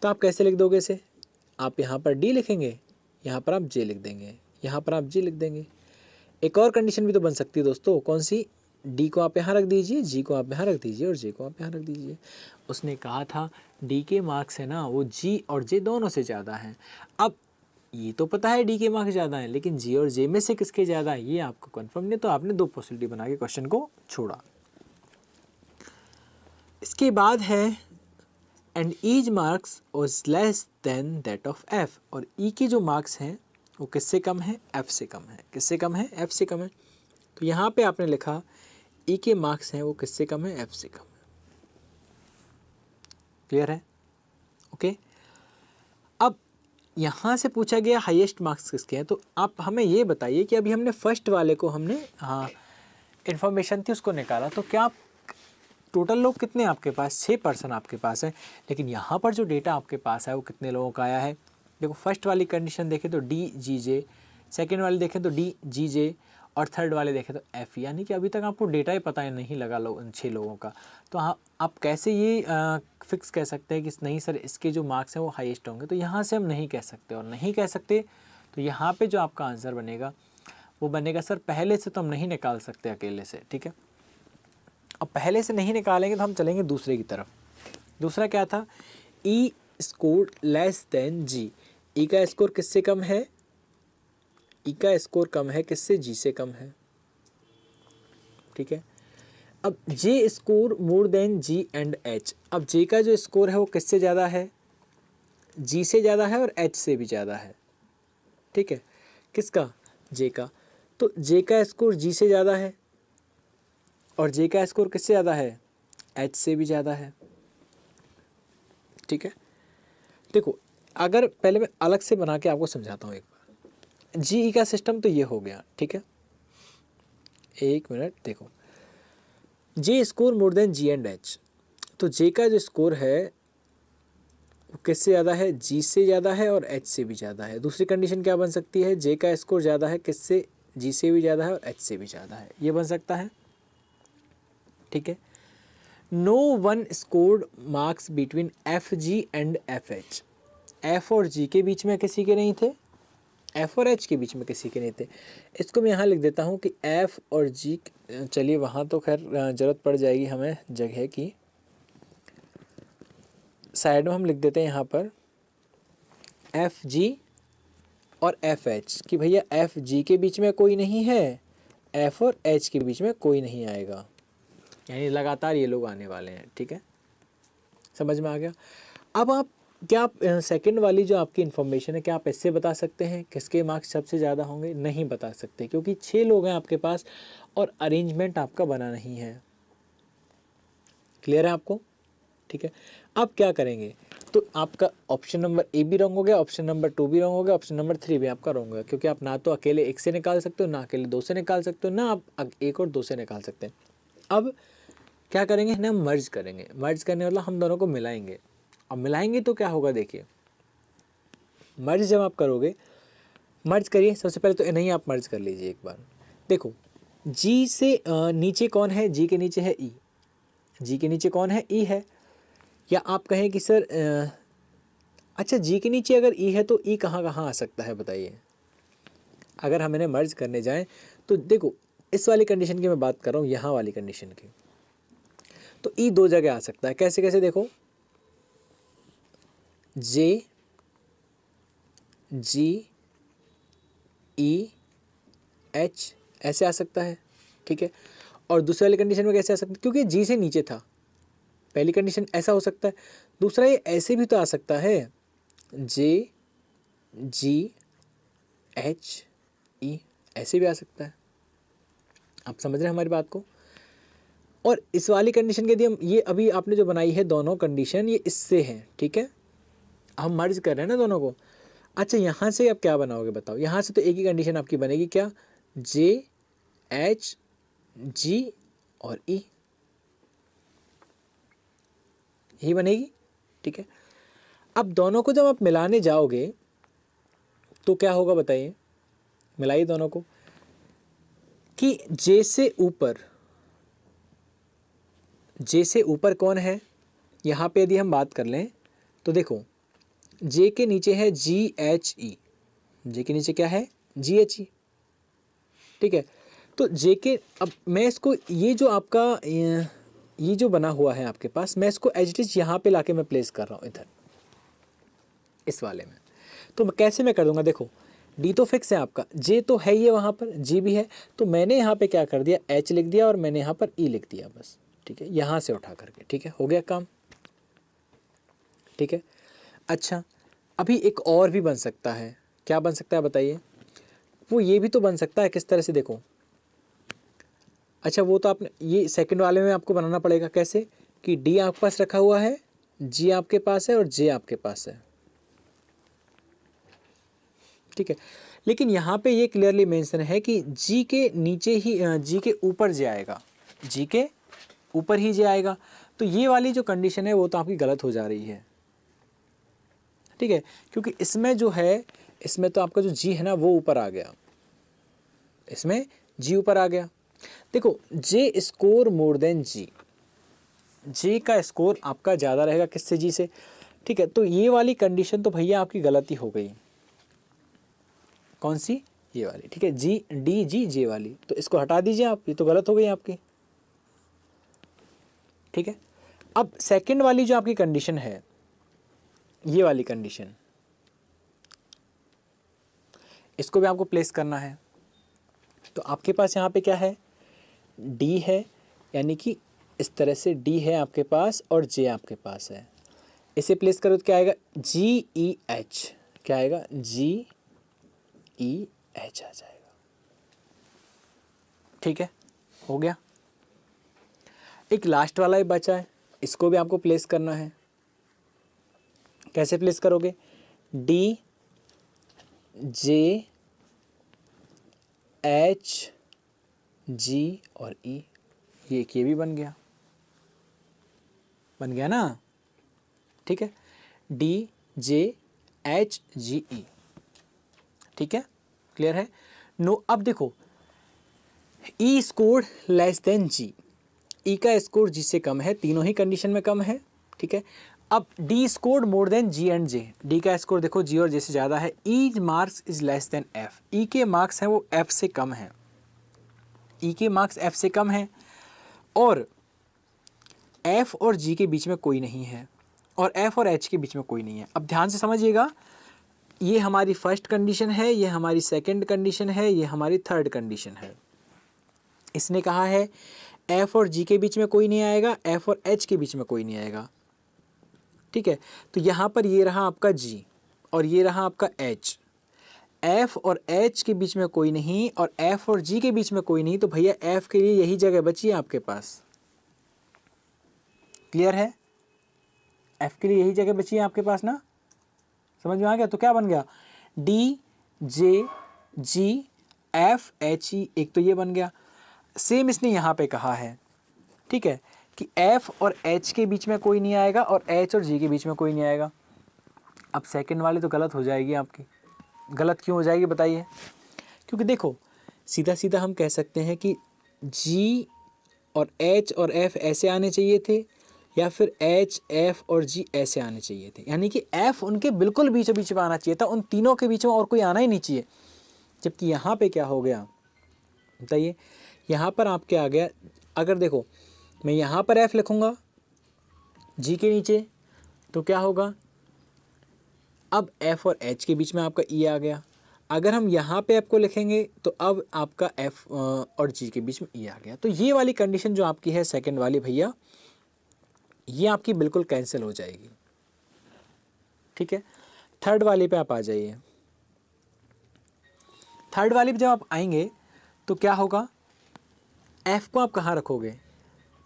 तो आप कैसे लिख दोगे इसे? आप यहाँ पर डी लिखेंगे, यहाँ पर आप जे लिख देंगे, यहाँ पर आप जी लिख देंगे। एक और कंडीशन भी तो बन सकती है दोस्तों, कौन सी? डी को आप यहाँ रख दीजिए, जी को आप यहाँ रख दीजिए और जे को आप यहाँ रख दीजिए। उसने कहा था डी के मार्क्स है ना वो जी और जे दोनों से ज़्यादा हैं। अब ये तो पता है डी के मार्क्स ज़्यादा हैं, लेकिन जी और जे में से किसके ज़्यादा है ये आपको कन्फर्म नहीं, तो आपने 2 पॉसिबिलिटी बना के क्वेश्चन को छोड़ा। इसके बाद है and each marks was less than that of F, और ई के जो मार्क्स हैं वो किससे कम है? एफ से कम है। किससे कम है? एफ से कम है। तो यहाँ पे आपने लिखा ई के मार्क्स हैं वो किससे कम है? एफ से कम है। क्लियर है? ओके। अब यहाँ से पूछा गया हाईएस्ट मार्क्स किसके हैं, तो आप हमें ये बताइए कि अभी हमने फर्स्ट वाले को हमने इन्फॉर्मेशन थी उसको निकाला, तो क्या टोटल लोग कितने आपके पास? 6 पर्सन आपके पास है, लेकिन यहाँ पर जो डेटा आपके पास है वो कितने लोगों का आया है? देखो, फर्स्ट वाली कंडीशन देखें तो डी जी जे, सेकेंड वाले देखें तो डी जी जे, और थर्ड वाले देखें तो एफ, यानी कि अभी तक आपको डेटा ही पता नहीं लगा उन 6 लोगों का। तो हाँ, आप कैसे ये फिक्स कह सकते हैं कि नहीं सर इसके जो मार्क्स हैं वो हाईएस्ट होंगे? तो यहाँ से हम नहीं कह सकते, और नहीं कह सकते तो यहाँ पे जो आपका आंसर बनेगा वो बनेगा सर पहले से तो हम नहीं निकाल सकते अकेले से, ठीक है। अब पहले से नहीं निकालेंगे तो हम चलेंगे दूसरे की तरफ। दूसरा क्या था? ई स्कोर लेस देन जी, ई का स्कोर किससे कम है? ई का स्कोर कम है किससे? जी से कम है, ठीक है। अब J score more than G and H, अब जे का जो स्कोर है वो किससे ज़्यादा है? जी से ज़्यादा है और एच से भी ज़्यादा है, ठीक है। किसका? जे का। तो जे का स्कोर जी से ज़्यादा है और जे का स्कोर किससे ज़्यादा है? एच से भी ज़्यादा है, ठीक है। देखो, अगर पहले मैं अलग से बना के आपको समझाता हूँ एक बार। जी ई का सिस्टम तो ये हो गया, ठीक है। एक मिनट, देखो, J score more than G and H, तो जे का जो स्कोर है वो किससे ज़्यादा है? जी से ज़्यादा है और एच से भी ज़्यादा है। दूसरी कंडीशन क्या बन सकती है? जे का स्कोर ज़्यादा है किससे? जी से भी ज़्यादा है और एच से भी ज़्यादा है, ये बन सकता है, ठीक है। No one scored marks between F G and F H, F और जी के बीच में किसी के नहीं थे, एफ और एच के बीच में किसी के नहीं थे। इसको मैं यहाँ लिख देता हूँ कि एफ और जी, चलिए वहाँ तो खैर ज़रूरत पड़ जाएगी हमें जगह की, साइड में हम लिख देते हैं यहाँ पर एफ जी और एफ एच, कि भैया एफ जी के बीच में कोई नहीं है, एफ और एच के बीच में कोई नहीं आएगा, यानी लगातार ये लोग आने वाले हैं, ठीक है। समझ में आ गया? अब आप क्या आप सेकंड वाली जो आपकी इन्फॉर्मेशन है क्या आप इससे बता सकते हैं किसके मार्क्स सबसे ज़्यादा होंगे? नहीं बता सकते, क्योंकि 6 लोग हैं आपके पास और अरेंजमेंट आपका बना नहीं है। क्लियर है आपको? ठीक है। अब क्या करेंगे, तो आपका ऑप्शन नंबर ए भी रॉन्ग हो गया, ऑप्शन नंबर 2 भी रॉन्ग हो गया, ऑप्शन नंबर 3 भी आपका रॉन्ग हो गया, क्योंकि आप ना तो अकेले 1 से निकाल सकते हो, ना अकेले 2 से निकाल सकते हो, ना आप 1 और 2 से निकाल सकते हैं। अब क्या करेंगे ना, मर्ज करेंगे। मर्ज करने मतलब हम दोनों को मिलाएंगे। अब मिलाएंगे तो क्या होगा, देखिए, मर्ज जब आप करोगे, मर्ज करिए सबसे पहले, तो नहीं आप मर्ज कर लीजिए एक बार। देखो, जी से नीचे कौन है? जी के नीचे है ई, जी के नीचे कौन है? ई है। या आप कहें कि सर अच्छा, जी के नीचे अगर ई है तो ई कहाँ कहाँ आ सकता है बताइए? अगर हम इन्हें मर्ज करने जाएं तो देखो, इस वाली कंडीशन की मैं बात कर रहा हूँ, यहाँ वाली कंडीशन की, तो ई 2 जगह आ सकता है। कैसे कैसे? देखो, जे जी ई एच ऐसे आ सकता है, ठीक है। और दूसरी वाली कंडीशन में कैसे आ सकता है? क्योंकि जी से नीचे था, पहली कंडीशन ऐसा हो सकता है। दूसरा ये ऐसे भी तो आ सकता है, जे जी एच ई ऐसे भी आ सकता है। आप समझ रहे हैं हमारी बात को? और इस वाली कंडीशन के यदि हम ये अभी आपने जो बनाई है दोनों कंडीशन, ये इससे हैं, ठीक है। हम मर्ज कर रहे हैं ना दोनों को। अच्छा, यहाँ से आप क्या बनाओगे बताओ? यहाँ से तो एक ही कंडीशन आपकी बनेगी, क्या? जे एच जी और ई, यही बनेगी, ठीक है। अब दोनों को जब आप मिलाने जाओगे तो क्या होगा बताइए? मिलाइए दोनों को। कि जे से ऊपर कौन है। यहाँ पे यदि हम बात कर लें तो देखो जे के नीचे है GHE, जे के नीचे क्या है GHE, ठीक है। तो जे के, अब मैं इसको ये जो आपका ये जो बना हुआ है आपके पास, मैं इसको एज इट इज यहाँ पे लाके मैं प्लेस कर रहा हूँ इधर इस वाले में। तो कैसे मैं कर दूंगा, देखो डी तो फिक्स है आपका, जे तो है ये वहाँ पर, जी भी है, तो मैंने यहाँ पे क्या कर दिया एच लिख दिया और मैंने यहाँ पर ई लिख दिया बस, ठीक है, यहाँ से उठा करके, ठीक है, हो गया काम, ठीक है। अच्छा अभी एक और भी बन सकता है, क्या बन सकता है बताइए, वो ये भी तो बन सकता है, किस तरह से देखो, अच्छा वो तो आपने ये सेकंड वाले में आपको बनाना पड़ेगा, कैसे कि डी आपके पास रखा हुआ है, जी आपके पास है और जे आपके पास है, ठीक है। लेकिन यहाँ पे ये क्लियरली मेंशन है कि जी के नीचे ही जी के ऊपर जे आएगा, जी के ऊपर ही जे आएगा, तो ये वाली जो कंडीशन है वो तो आपकी गलत हो जा रही है, ठीक है, क्योंकि इसमें जो है, इसमें तो आपका जो जी है ना वो ऊपर आ गया, इसमें जी ऊपर आ गया। देखो जे स्कोर मोर देन जी, जे का स्कोर आपका ज़्यादा रहेगा किससे, जी से, ठीक है। तो ये वाली कंडीशन तो भैया आपकी गलती हो गई, कौन सी, ये वाली, ठीक है, जी डी जी जे वाली, तो इसको हटा दीजिए आप, ये तो गलत हो गई आपकी, ठीक है। अब सेकंड वाली जो आपकी कंडीशन है, ये वाली कंडीशन, इसको भी आपको प्लेस करना है। तो आपके पास यहाँ पे क्या है, डी है, यानी कि इस तरह से डी है आपके पास और जे आपके पास है, इसे प्लेस करो तो क्या आएगा GEH, क्या आएगा GEH आ जाएगा, ठीक है, हो गया। एक लास्ट वाला ही बचा है, इसको भी आपको प्लेस करना है, कैसे प्लेस करोगे, डी जे एच जी और ई, ये भी बन गया ना, ठीक है, डी जे एच जी ई, ठीक है, क्लियर है। नो अब देखो ई स्कोर लेस देन जी, ई का स्कोर जी से कम है, तीनों ही कंडीशन में कम है, ठीक है। अब D score more than G and J, D का स्कोर देखो जी और जे से ज़्यादा है, E marks is less than F, E के मार्क्स हैं वो एफ से कम है, ई के मार्क्स एफ से कम है, और एफ और जी के बीच में कोई नहीं है, और एफ और एच के बीच में कोई नहीं है। अब ध्यान से समझिएगा, ये हमारी फर्स्ट कंडीशन है, ये हमारी सेकंड कंडीशन है, ये हमारी थर्ड कंडीशन है। इसने कहा है एफ और जी के बीच में कोई नहीं आएगा, एफ और एच के बीच में कोई नहीं आएगा, ठीक है। तो यहाँ पर ये रहा आपका जी और ये रहा आपका एच, एफ और एच के बीच में कोई नहीं और एफ और जी के बीच में कोई नहीं, तो भैया एफ के लिए यही जगह बची है आपके पास, क्लियर है, एफ के लिए यही जगह बची है आपके पास ना, समझ में आ गया। तो क्या बन गया, डी जे जी एफ एच ई, एक तो ये बन गया। सेम इसने यहाँ पे कहा है, ठीक है, कि एफ और एच के बीच में कोई नहीं आएगा और एच और जी के बीच में कोई नहीं आएगा। अब सेकंड वाली तो गलत हो जाएगी आपकी, गलत क्यों हो जाएगी बताइए, क्योंकि देखो सीधा सीधा हम कह सकते हैं कि जी और एच और एफ ऐसे आने चाहिए थे, या फिर एच एफ और जी ऐसे आने चाहिए थे, यानी कि एफ उनके बिल्कुल बीचों बीच में आना चाहिए था, उन तीनों के बीच में और कोई आना ही नहीं चाहिए। जबकि यहाँ पे क्या हो गया बताइए, यहाँ पर आपके आ गया, अगर देखो मैं यहाँ पर एफ लिखूँगा जी के नीचे तो क्या होगा, अब एफ और एच के बीच में आपका ई आ गया, अगर हम यहाँ पे एफ को लिखेंगे तो अब आपका एफ और जी के बीच में ई आ गया। तो ये वाली कंडीशन जो आपकी है सेकंड वाली भैया, ये आपकी बिल्कुल कैंसिल हो जाएगी, ठीक है। थर्ड वाले पे आप आ जाइए, थर्ड वाले पे जब आप आएंगे तो क्या होगा, एफ को आप कहाँ रखोगे,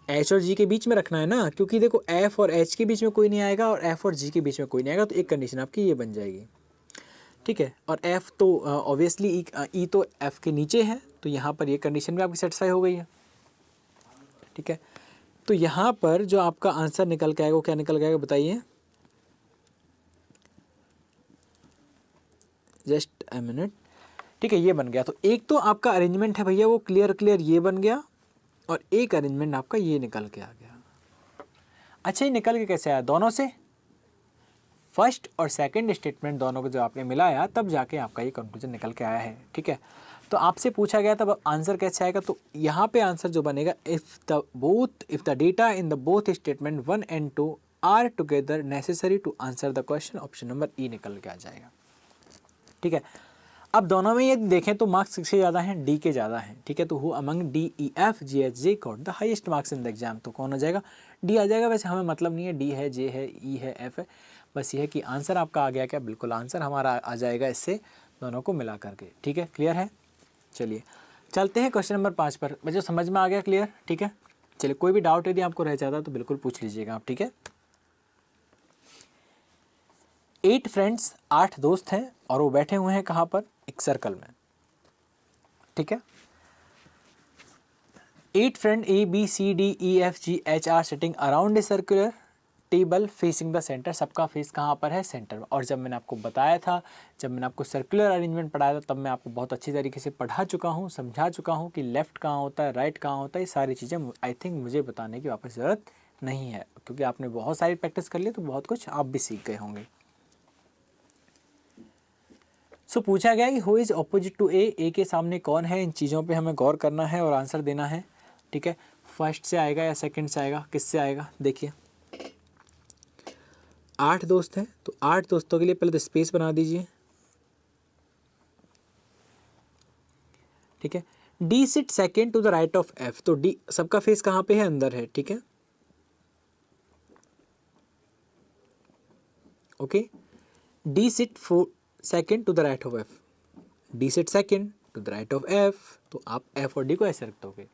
एच और जी के बीच में रखना है ना, क्योंकि देखो एफ और एच के बीच में कोई नहीं आएगा और एफ और जी के बीच में कोई नहीं आएगा, तो एक कंडीशन आपकी ये बन जाएगी, ठीक है। और एफ तो ऑब्वियसली ई तो एफ के नीचे है, तो यहाँ पर ये कंडीशन भी आपकी सेटिस्फाई हो गई है, ठीक है। तो यहाँ पर जो आपका आंसर निकल के आएगा वो क्या निकल के आएगा बताइए, जस्ट अ मिनट, ठीक है, ये बन गया। तो एक तो आपका अरेंजमेंट है भैया वो क्लियर ये बन गया, और एक अरेंजमेंट आपका ये निकल के आ गया। अच्छा, ये निकल के कैसे आया? दोनों से फर्स्ट और सेकंड स्टेटमेंट दोनों को जो आपने मिलाया तब जाके आपका ये कंक्लूजन निकल के आया है। ठीक है, तो आपसे पूछा गया तब आंसर कैसे आएगा? तो यहाँ पे आंसर जो बनेगा, if the data in the both statement 1 and 2 are together necessary to answer the question, option number E निकल के आ जाएगा। ठीक है, अब दोनों में ये देखें तो मार्क्स किसके ज़्यादा हैं? डी के ज़्यादा हैं। ठीक है, तो who among D E F G H J got the highest marks in the exam, तो कौन हो जाएगा? डी आ जाएगा। वैसे हमें मतलब नहीं है डी है, जे है, ई है, एफ है, बस ये है कि आंसर आपका आ गया क्या? बिल्कुल आंसर हमारा आ जाएगा इससे दोनों को मिला करके। ठीक है, क्लियर है? चलिए चलते हैं क्वेश्चन नंबर 5 पर। बच्चों समझ में आ गया? क्लियर? ठीक है, चलिए कोई भी डाउट यदि आपको रह जाता तो बिल्कुल पूछ लीजिएगा आप। ठीक है, 8 फ्रेंड्स, 8 दोस्त हैं और वो बैठे हुए हैं कहाँ पर? एक सर्कल में। ठीक है, 8 friend A B C D E F G H are sitting around a circular table facing the centre, सबका फेस कहाँ पर है? सेंटर में। और जब मैंने आपको बताया था, जब मैंने आपको सर्कुलर अरेंजमेंट पढ़ाया था, तब मैं आपको बहुत अच्छी तरीके से पढ़ा चुका हूँ, समझा चुका हूँ कि लेफ्ट कहाँ होता है, राइट कहाँ होता है। ये सारी चीज़ें आई थिंक मुझे बताने की वापस ज़रूरत नहीं है, क्योंकि आपने बहुत सारी प्रैक्टिस कर ली तो बहुत कुछ आप भी सीख गए होंगे। सो पूछा गया कि who is opposite to A के सामने कौन है? इन चीज़ों पे हमें गौर करना है और आंसर देना है। ठीक है, फर्स्ट से आएगा या सेकंड से आएगा? किससे आएगा? देखिए 8 दोस्त हैं, तो 8 दोस्तों के लिए पहले तो स्पेस बना दीजिए। ठीक है, D sit second to the right of F, तो डी सबका फेस कहाँ पे है? अंदर है। ठीक है, okay, D sit second to the right of F, D sit second to the right of F, तो आप एफ और डी को ऐसे रख दोगे,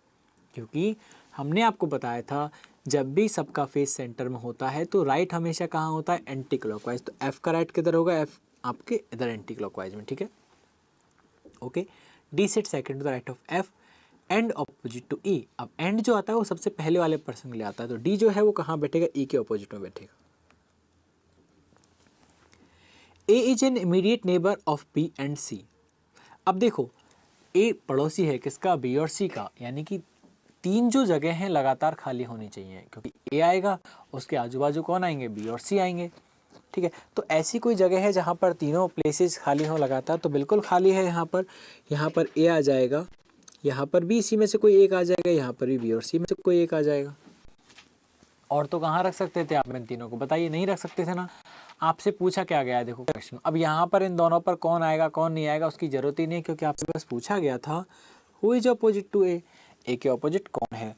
क्योंकि हमने आपको बताया था जब भी सबका फेस सेंटर में होता है तो राइट हमेशा कहाँ होता है? Anti clockwise. तो एफ का राइट किधर होगा? एफ आपके इधर एंटी क्लॉकवाइज में। ठीक है, okay, D sit second to the right of F and opposite to E. अब एंड जो आता है वो सबसे पहले वाले पर्सन के लिए आता है, तो डी जो है वो कहाँ बैठेगा? ई के ऑपोजिट में बैठेगा। A is an immediate neighbour of B and C. अब देखो ए पड़ोसी है किसका? बी और सी का, यानी कि 3 जो जगह हैं लगातार खाली होनी चाहिए, क्योंकि ए आएगा उसके आजू बाजू कौन आएंगे? बी और सी आएंगे। ठीक है, तो ऐसी कोई जगह है जहाँ पर तीनों प्लेसेस खाली हो लगातार? तो बिल्कुल खाली है। यहाँ पर ए आ जाएगा, यहाँ पर बी सी में से कोई एक आ जाएगा, यहाँ पर भी बी और सी में से कोई एक आ जाएगा। और तो कहाँ रख सकते थे आप इन तीनों को? बताइए, नहीं रख सकते थे ना। आपसे पूछा क्या गया है? देखो क्वेश्चन, अब यहाँ पर इन दोनों पर कौन आएगा कौन नहीं आएगा उसकी जरूरत ही नहीं, क्योंकि आपसे बस पूछा गया था who is opposite to A के अपोजिट कौन है।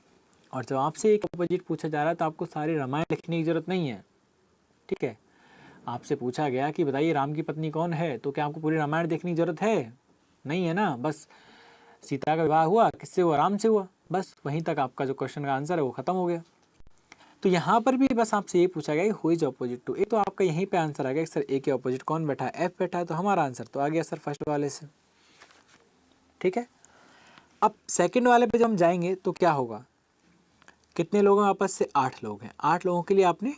और जब आपसे एक अपोजिट पूछा जा रहा है तो आपको सारी रामायण लिखने की जरूरत नहीं है। ठीक है, आपसे पूछा गया कि बताइए राम की पत्नी कौन है, तो क्या आपको पूरी रामायण देखने की जरूरत है? नहीं है ना। बस सीता का विवाह हुआ किससे हुआ? राम से हुआ, बस वहीं तक आपका जो क्वेश्चन का आंसर है वो खत्म हो गया। तो यहाँ पर भी बस आपसे ये पूछा गया कि हु इज अपोजिट टू ए, तो आपका यहीं पे आंसर आ गया सर ए के अपोजिट कौन बैठा है? एफ बैठा है, तो हमारा आंसर तो आ गया सर फर्स्ट वाले से। ठीक है, अब सेकंड वाले पे जब हम जाएंगे तो क्या होगा? कितने लोग हैं आपस से? 8 लोग हैं। 8 लोगों के लिए आपने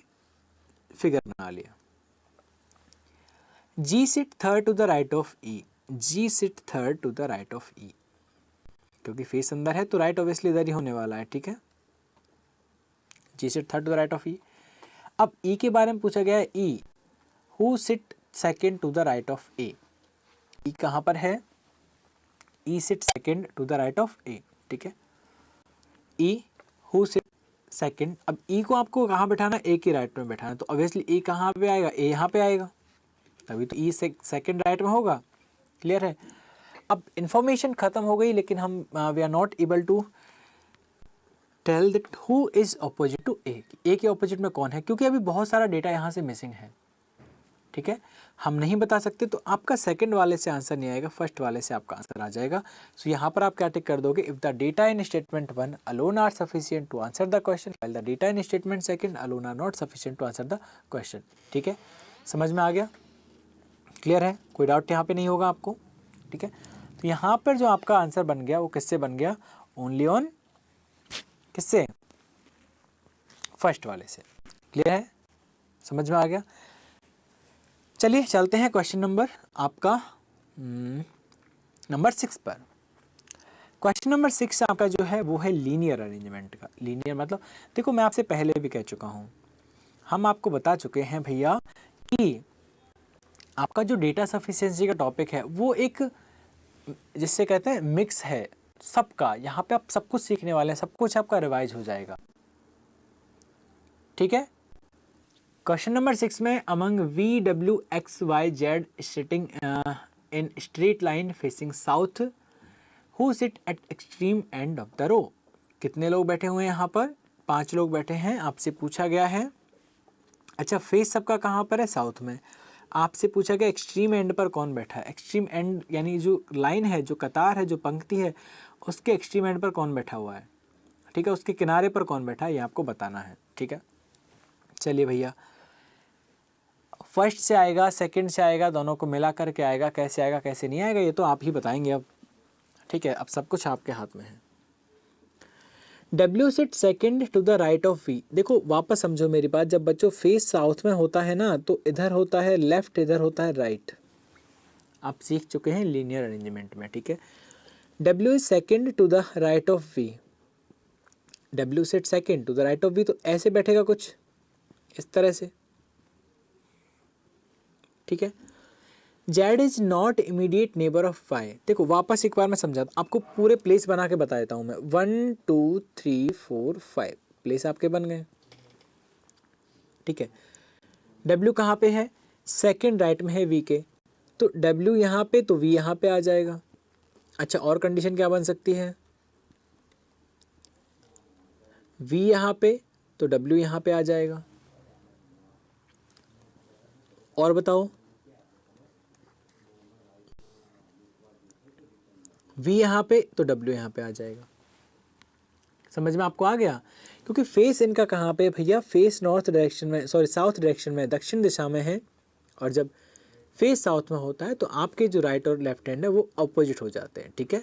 फिगर बना लिया। G sit third to the right of E, G sit third to the right of E, क्योंकि फेस अंदर है तो राइट ऑब्वियसली इधर ही होने वाला है। ठीक है, G sit third to the right of E. अब ई के बारे में पूछा गया है, E who sit second to the right of A, E कहाँ पर है? E sit second to the right of A. ठीक है, ई हु सिट सेकंड, अब ई को आपको कहाँ बैठाना? ए के राइट में बैठाना, तो ऑब्वियसली ई कहाँ पे आएगा? ए यहाँ पे आएगा, तभी तो ई सेकंड राइट में होगा। क्लियर है? अब इंफॉर्मेशन खत्म हो गई, लेकिन हम we are not able to tell that who is opposite to A के अपोजिट में कौन है, क्योंकि अभी बहुत सारा डेटा यहाँ से मिसिंग है। ठीक है, हम नहीं बता सकते, तो आपका सेकंड वाले से आंसर नहीं आएगा, फर्स्ट वाले से आपका आंसर आ जाएगा। सो यहाँ पर आप क्या टिक कर दोगे? If the data in statement 1 alone are sufficient to answer the question, while the data in statement second alone are not sufficient to answer the question. ठीक है, समझ में आ गया? क्लियर है? कोई डाउट यहाँ पे नहीं होगा आपको? ठीक है, तो यहाँ पर जो आपका आंसर बन गया वो किससे बन गया? ओनली ऑन किससे? फर्स्ट वाले से। क्लियर है? समझ में आ गया? चलिए चलते हैं क्वेश्चन नंबर आपका नंबर 6 पर। क्वेश्चन नंबर 6 आपका जो है वो है लीनियर अरेंजमेंट का। लीनियर मतलब देखो मैं आपसे पहले भी कह चुका हूँ, हम आपको बता चुके हैं भैया कि आपका जो डेटा सफिशिएंसी का टॉपिक है वो एक जिससे कहते हैं मिक्स है सबका। यहाँ पे आप सब कुछ सीखने वाले हैं, सब कुछ आपका रिवाइज हो जाएगा, ठीक है। क्वेश्चन नंबर 6 में among V W X Y Z sitting in straight line facing south who sit at extreme end of the row. कितने लोग बैठे हुए हैं यहाँ पर? 5 लोग बैठे हैं। आपसे पूछा गया है, अच्छा फेस सबका कहाँ पर है? साउथ में। आपसे पूछा गया एक्सट्रीम एंड पर कौन बैठा है? एक्सट्रीम एंड यानी जो लाइन है, जो कतार है, जो पंक्ति है, उसके एक्सट्रीम एंड पर कौन बैठा हुआ है, ठीक है। उसके किनारे पर कौन बैठा है ये आपको बताना है, ठीक है। चलिए भैया, फर्स्ट से आएगा, सेकंड से आएगा, दोनों को मिला करके आएगा, कैसे आएगा कैसे नहीं आएगा ये तो आप ही बताएंगे अब, ठीक है। अब सब कुछ आपके हाथ में है। W sit second to the right of V। देखो वापस समझो मेरी बात, जब बच्चों फेस साउथ में होता है ना तो इधर होता है लेफ्ट, इधर होता है राइट। आप सीख चुके हैं लीनियर अरेंजमेंट में, ठीक है। W is second to the right of V। W sit second to the right of V, तो ऐसे बैठेगा कुछ इस तरह से, ठीक है। Z is not immediate neighbour of Y। देखो वापस एक बार मैं समझाता आपको, पूरे प्लेस बना के बता देता हूँ मैं। 1 2 3 4 5 प्लेस आपके बन गए, ठीक है। W कहाँ पे है? सेकंड राइट में है V के, तो W यहाँ पे तो V यहाँ पे आ जाएगा। अच्छा और कंडीशन क्या बन सकती है? V यहाँ पे तो W यहाँ पे आ जाएगा। और बताओ, V यहाँ पे तो W यहाँ पे आ जाएगा। समझ में आपको आ गया? क्योंकि फेस इनका कहाँ पे भैया? फेस नॉर्थ डायरेक्शन में, सॉरी साउथ डायरेक्शन में, दक्षिण दिशा में है। और जब फेस साउथ में होता है तो आपके जो राइट और लेफ्ट हैंड है वो अपोजिट हो जाते हैं, ठीक है।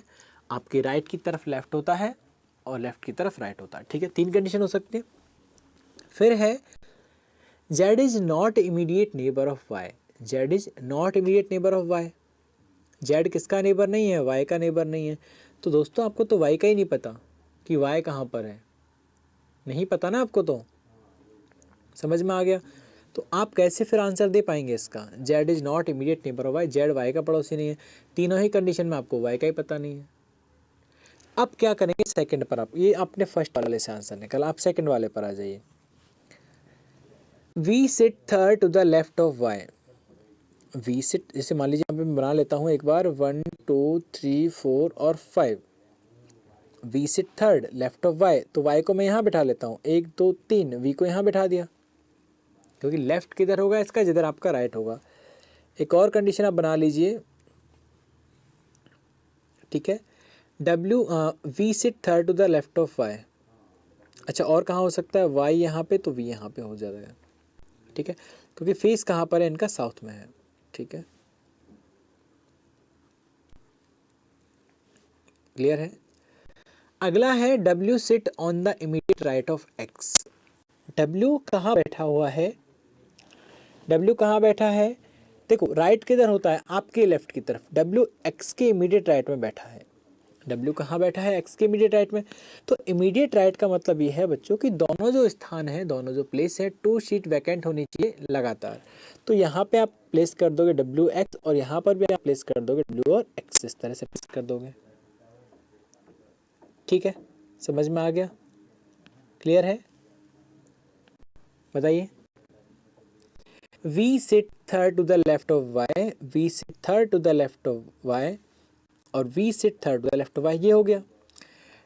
आपके राइट की तरफ लेफ्ट होता है और लेफ्ट की तरफ राइट होता है, ठीक है। 3 कंडीशन हो सकती है। फिर है Z is not immediate neighbour of Y। Z is not immediate neighbour of Y। Z किसका नेबर नहीं है? Y का नेबर नहीं है। तो दोस्तों आपको तो Y का ही नहीं पता कि Y कहाँ पर है, नहीं पता ना आपको, तो समझ में आ गया। तो आप कैसे फिर आंसर दे पाएंगे इसका? Z is not immediate neighbour of Y, Z Y का पड़ोसी नहीं है। तीनों ही कंडीशन में आपको Y का ही पता नहीं है। अब क्या करेंगे सेकंड पर? आप ये आपने फर्स्ट वाले से आंसर निकाला, आप सेकंड वाले पर आ जाइए। V sit third to the left of Y। V sit, जैसे मान लीजिए मैं बना लेता हूँ एक बार, 1 2 3 4 और 5। V sit third left of Y, तो Y को मैं यहाँ बिठा लेता हूँ, 1 2 3, V को यहाँ बिठा दिया, क्योंकि लेफ्ट किधर होगा इसका? जिधर आपका राइट होगा। एक और कंडीशन आप बना लीजिए, ठीक है। V sit third to the left of Y। अच्छा और कहाँ हो सकता है? Y यहाँ पे तो V यहाँ पे हो जाएगा, ठीक है, क्योंकि फेस कहाँ पर है इनका? साउथ में है, ठीक है। क्लियर है? अगला है W sit on the immediate right of X। W कहाँ बैठा हुआ है? W कहाँ बैठा है? देखो राइट किधर होता है? आपके लेफ्ट की तरफ। W X के इमीडिएट राइट में बैठा है। W कहाँ बैठा है? X के इमीडिएट राइट में। तो इमीडिएट राइट का मतलब ये है बच्चों कि दोनों जो स्थान है, दोनों जो प्लेस है, 2 सीट वैकेंट होनी चाहिए लगातार। तो यहाँ पे आप प्लेस कर दोगे WX और यहाँ पर भी आप प्लेस कर दोगे W और X, इस तरह से प्लेस कर दोगे, ठीक है। समझ में आ गया? क्लियर है? बताइए। V sit third to the left of Y, V sit third to the left of Y और V sit third to the left of Y, ये हो गया।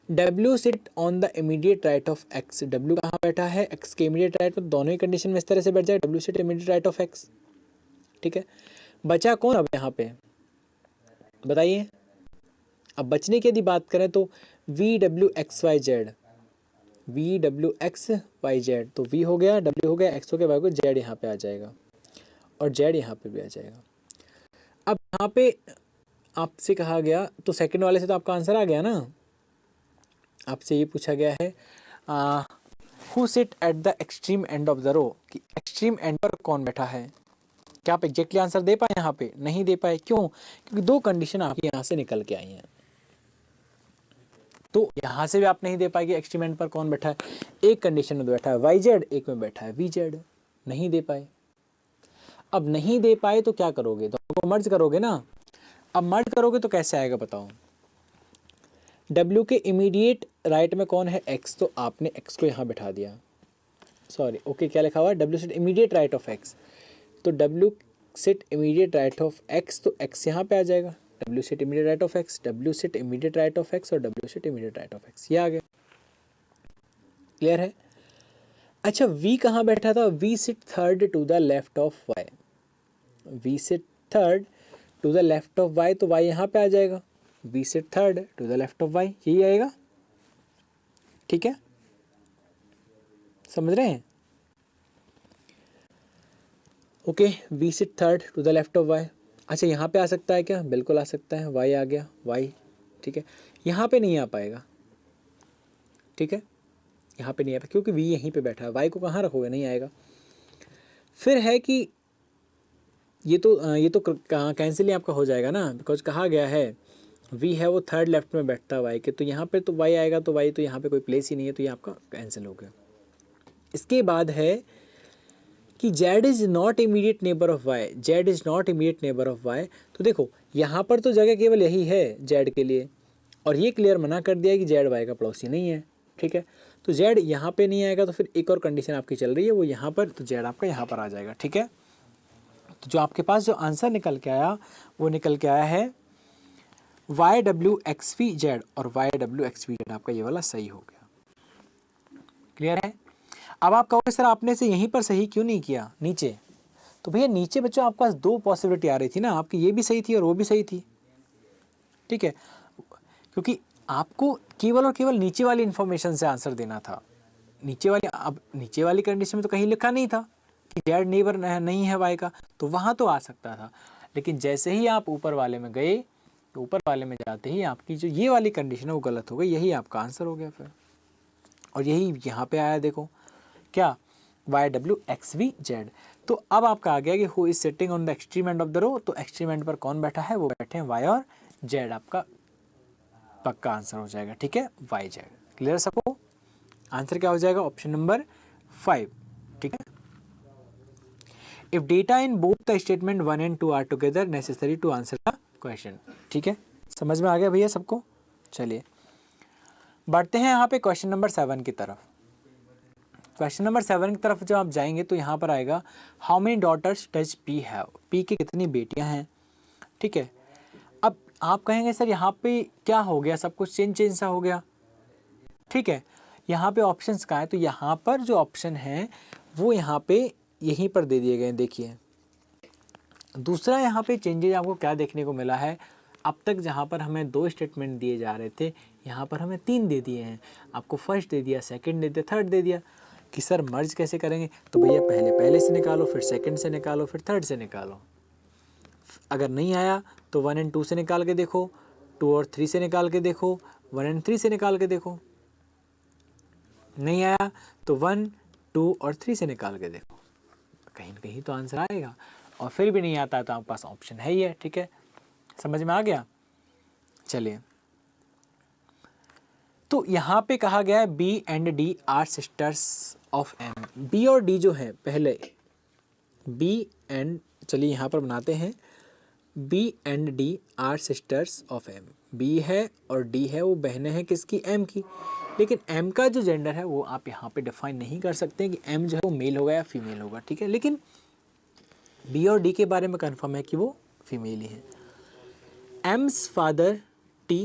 W sit on the immediate right of X। W कहाँ बैठा है? X के इमीडिएट राइट में। दोनों ही कंडीशन में इस तरह से बैठ जाए, W sit immediate right of X, ठीक है। बचा कौन अब यहाँ पे? बताइए। अब बचने की यदि बात करें तो VWXYZ, VWXYZ, तो V हो गया, W हो गया, X हो गया, Y को, Z यहाँ पे आ जाएगा और Z यहाँ पे भी आ जाएगा। अब यहाँ पे आपसे कहा गया, तो सेकंड वाले से तो आपका आंसर आ गया ना। आपसे ये पूछा गया है who sit at the extreme end of the row, कि एक्सट्रीम एंड पर कौन बैठा है? क्या आप एग्जैक्टली आंसर दे पाए? यहाँ पे नहीं दे पाए, क्यों? क्योंकि दो कंडीशन आपकी यहाँ से निकल के आई हैं, तो यहाँ से भी आप नहीं दे पाएंगे। एक्सट्रीम पर कौन बैठा है? एक कंडीशन में बैठा है वाई जेड, एक में बैठा है वी जेड, नहीं दे पाए। अब नहीं दे पाए तो क्या करोगे? तो आपको मर्ज करोगे ना। अब मर्ज करोगे तो कैसे आएगा बताओ? W के इमीडिएट राइट में कौन है? X, तो आपने X को यहाँ बैठा दिया, सॉरी ओके क्या लिखा हुआ है? W sit immediate right of X, तो W sit immediate right of X, तो X यहाँ पे आ जाएगा। W sit immediate right of X, W sit immediate right of X और W sit immediate right of X, ये आ गया। क्लियर है? अच्छा V कहाँ बैठा था? V sit third to the left of Y, V sit third to the left of Y, तो Y यहाँ पे आ जाएगा। V sit third to the left of Y, यही आएगा। ठीक है, समझ रहे हैं? Okay, V sit third to the left of Y। अच्छा यहाँ पे आ सकता है क्या? बिल्कुल आ सकता है, Y आ गया, Y। ठीक है, यहाँ पे नहीं आ पाएगा। ठीक है, यहाँ पे नहीं आ पाएगा क्योंकि V यहीं पे बैठा है, Y को कहाँ रखोगे? नहीं आएगा। फिर है कि ये तो कैंसिल ही आपका हो जाएगा ना, बिकॉज कहा गया है V है वो थर्ड लेफ्ट में बैठता है Y के, तो यहाँ पे तो Y आएगा, तो Y तो यहाँ पे कोई प्लेस ही नहीं है, तो ये आपका कैंसिल हो गया। इसके बाद है कि Z is not immediate neighbour of Y, Z is not immediate neighbour of Y। तो देखो यहाँ पर तो जगह केवल यही है Z के लिए, और ये क्लियर मना कर दिया कि Z Y का पड़ोसी नहीं है। ठीक है, तो Z यहाँ पे नहीं आएगा, तो फिर एक और कंडीशन आपकी चल रही है वो यहाँ पर, तो Z आपका यहाँ पर आ जाएगा। ठीक है, तो जो आपके पास जो आंसर निकल के आया वो निकल के आया है YWXVZ, और YWXVZ आपका ये वाला सही हो गया। क्लियर है? अब आप कहोगे सर आपने से यहीं पर सही क्यों नहीं किया नीचे? तो भैया नीचे बच्चों आपके पास दो पॉसिबिलिटी आ रही थी ना, आपकी ये भी सही थी और वो भी सही थी। ठीक है, क्योंकि आपको केवल और केवल नीचे वाली इंफॉर्मेशन से आंसर देना था। नीचे वाली, अब नीचे वाली कंडीशन में तो कहीं लिखा नहीं था कि जेड नेबर नहीं है वाई का, तो वहाँ तो आ सकता था। लेकिन जैसे ही आप ऊपर वाले में गए, तो ऊपर वाले में जाते ही आपकी जो ये वाली कंडीशन है वो गलत हो गई, यही आपका आंसर हो गया फिर। और यही यहाँ पे आया, देखो क्या, YWXVZ। तो अब आपका आ गया कि who is sitting on the extreme end of the row, तो एक्सट्रीम एंड पर कौन बैठा है? वो बैठे हैं Y और Z, आपका पक्का आंसर हो जाएगा। ठीक है, YZ। क्लियर सबको? आंसर क्या हो जाएगा? Option number 5। ठीक है, if data in both the statement 1 and 2 are together necessary to answer the question. ठीक है, समझ में आ गया भैया सबको? चलिए बढ़ते हैं यहाँ पे क्वेश्चन नंबर 7 की तरफ। क्वेश्चन नंबर 7 की तरफ जब आप जाएंगे तो यहाँ पर आएगा how many daughters does P have, P की कितनी बेटियाँ हैं। ठीक है, अब आप कहेंगे सर यहाँ पे क्या हो गया, सब कुछ चेंज सा हो गया। ठीक है, यहाँ पे ऑप्शंस कहाँ है? तो यहाँ पर जो ऑप्शन है वो यहाँ पे यहीं पर दे दिए गए हैं। देखिए दूसरा यहाँ पे चेंजेज आपको क्या देखने को मिला है, अब तक जहाँ पर हमें 2 स्टेटमेंट दिए जा रहे थे, यहाँ पर हमें 3 दे दिए हैं। आपको फर्स्ट दे दिया, सेकंड दे दिया, थर्ड दे दिया। कि सर मर्ज कैसे करेंगे? तो भैया पहले से निकालो, फिर सेकंड से निकालो, फिर थर्ड से निकालो। अगर नहीं आया तो 1 and 2 से निकाल के देखो, 2 और 3 से निकाल के देखो, 1 and 3 से निकाल के देखो। नहीं आया तो 1, 2 और 3 से निकाल के देखो, कहीं ना कहीं तो आंसर आएगा। और फिर भी नहीं आता तो आपके पास ऑप्शन है ही है। ठीक है, समझ में आ गया? चलिए, तो यहाँ पे कहा गया है B and D are sisters of M। B और D जो है पहले B and, चलिए यहाँ पर बनाते हैं, B and D are sisters of M। B है और D है, वो बहनें हैं किसकी? M की। लेकिन M का जो जेंडर है वो आप यहाँ पे डिफाइन नहीं कर सकते कि M जो है वो मेल होगा या फीमेल होगा। ठीक है, लेकिन B और D के बारे में कंफर्म है कि वो फीमेल ही है। M's फादर T,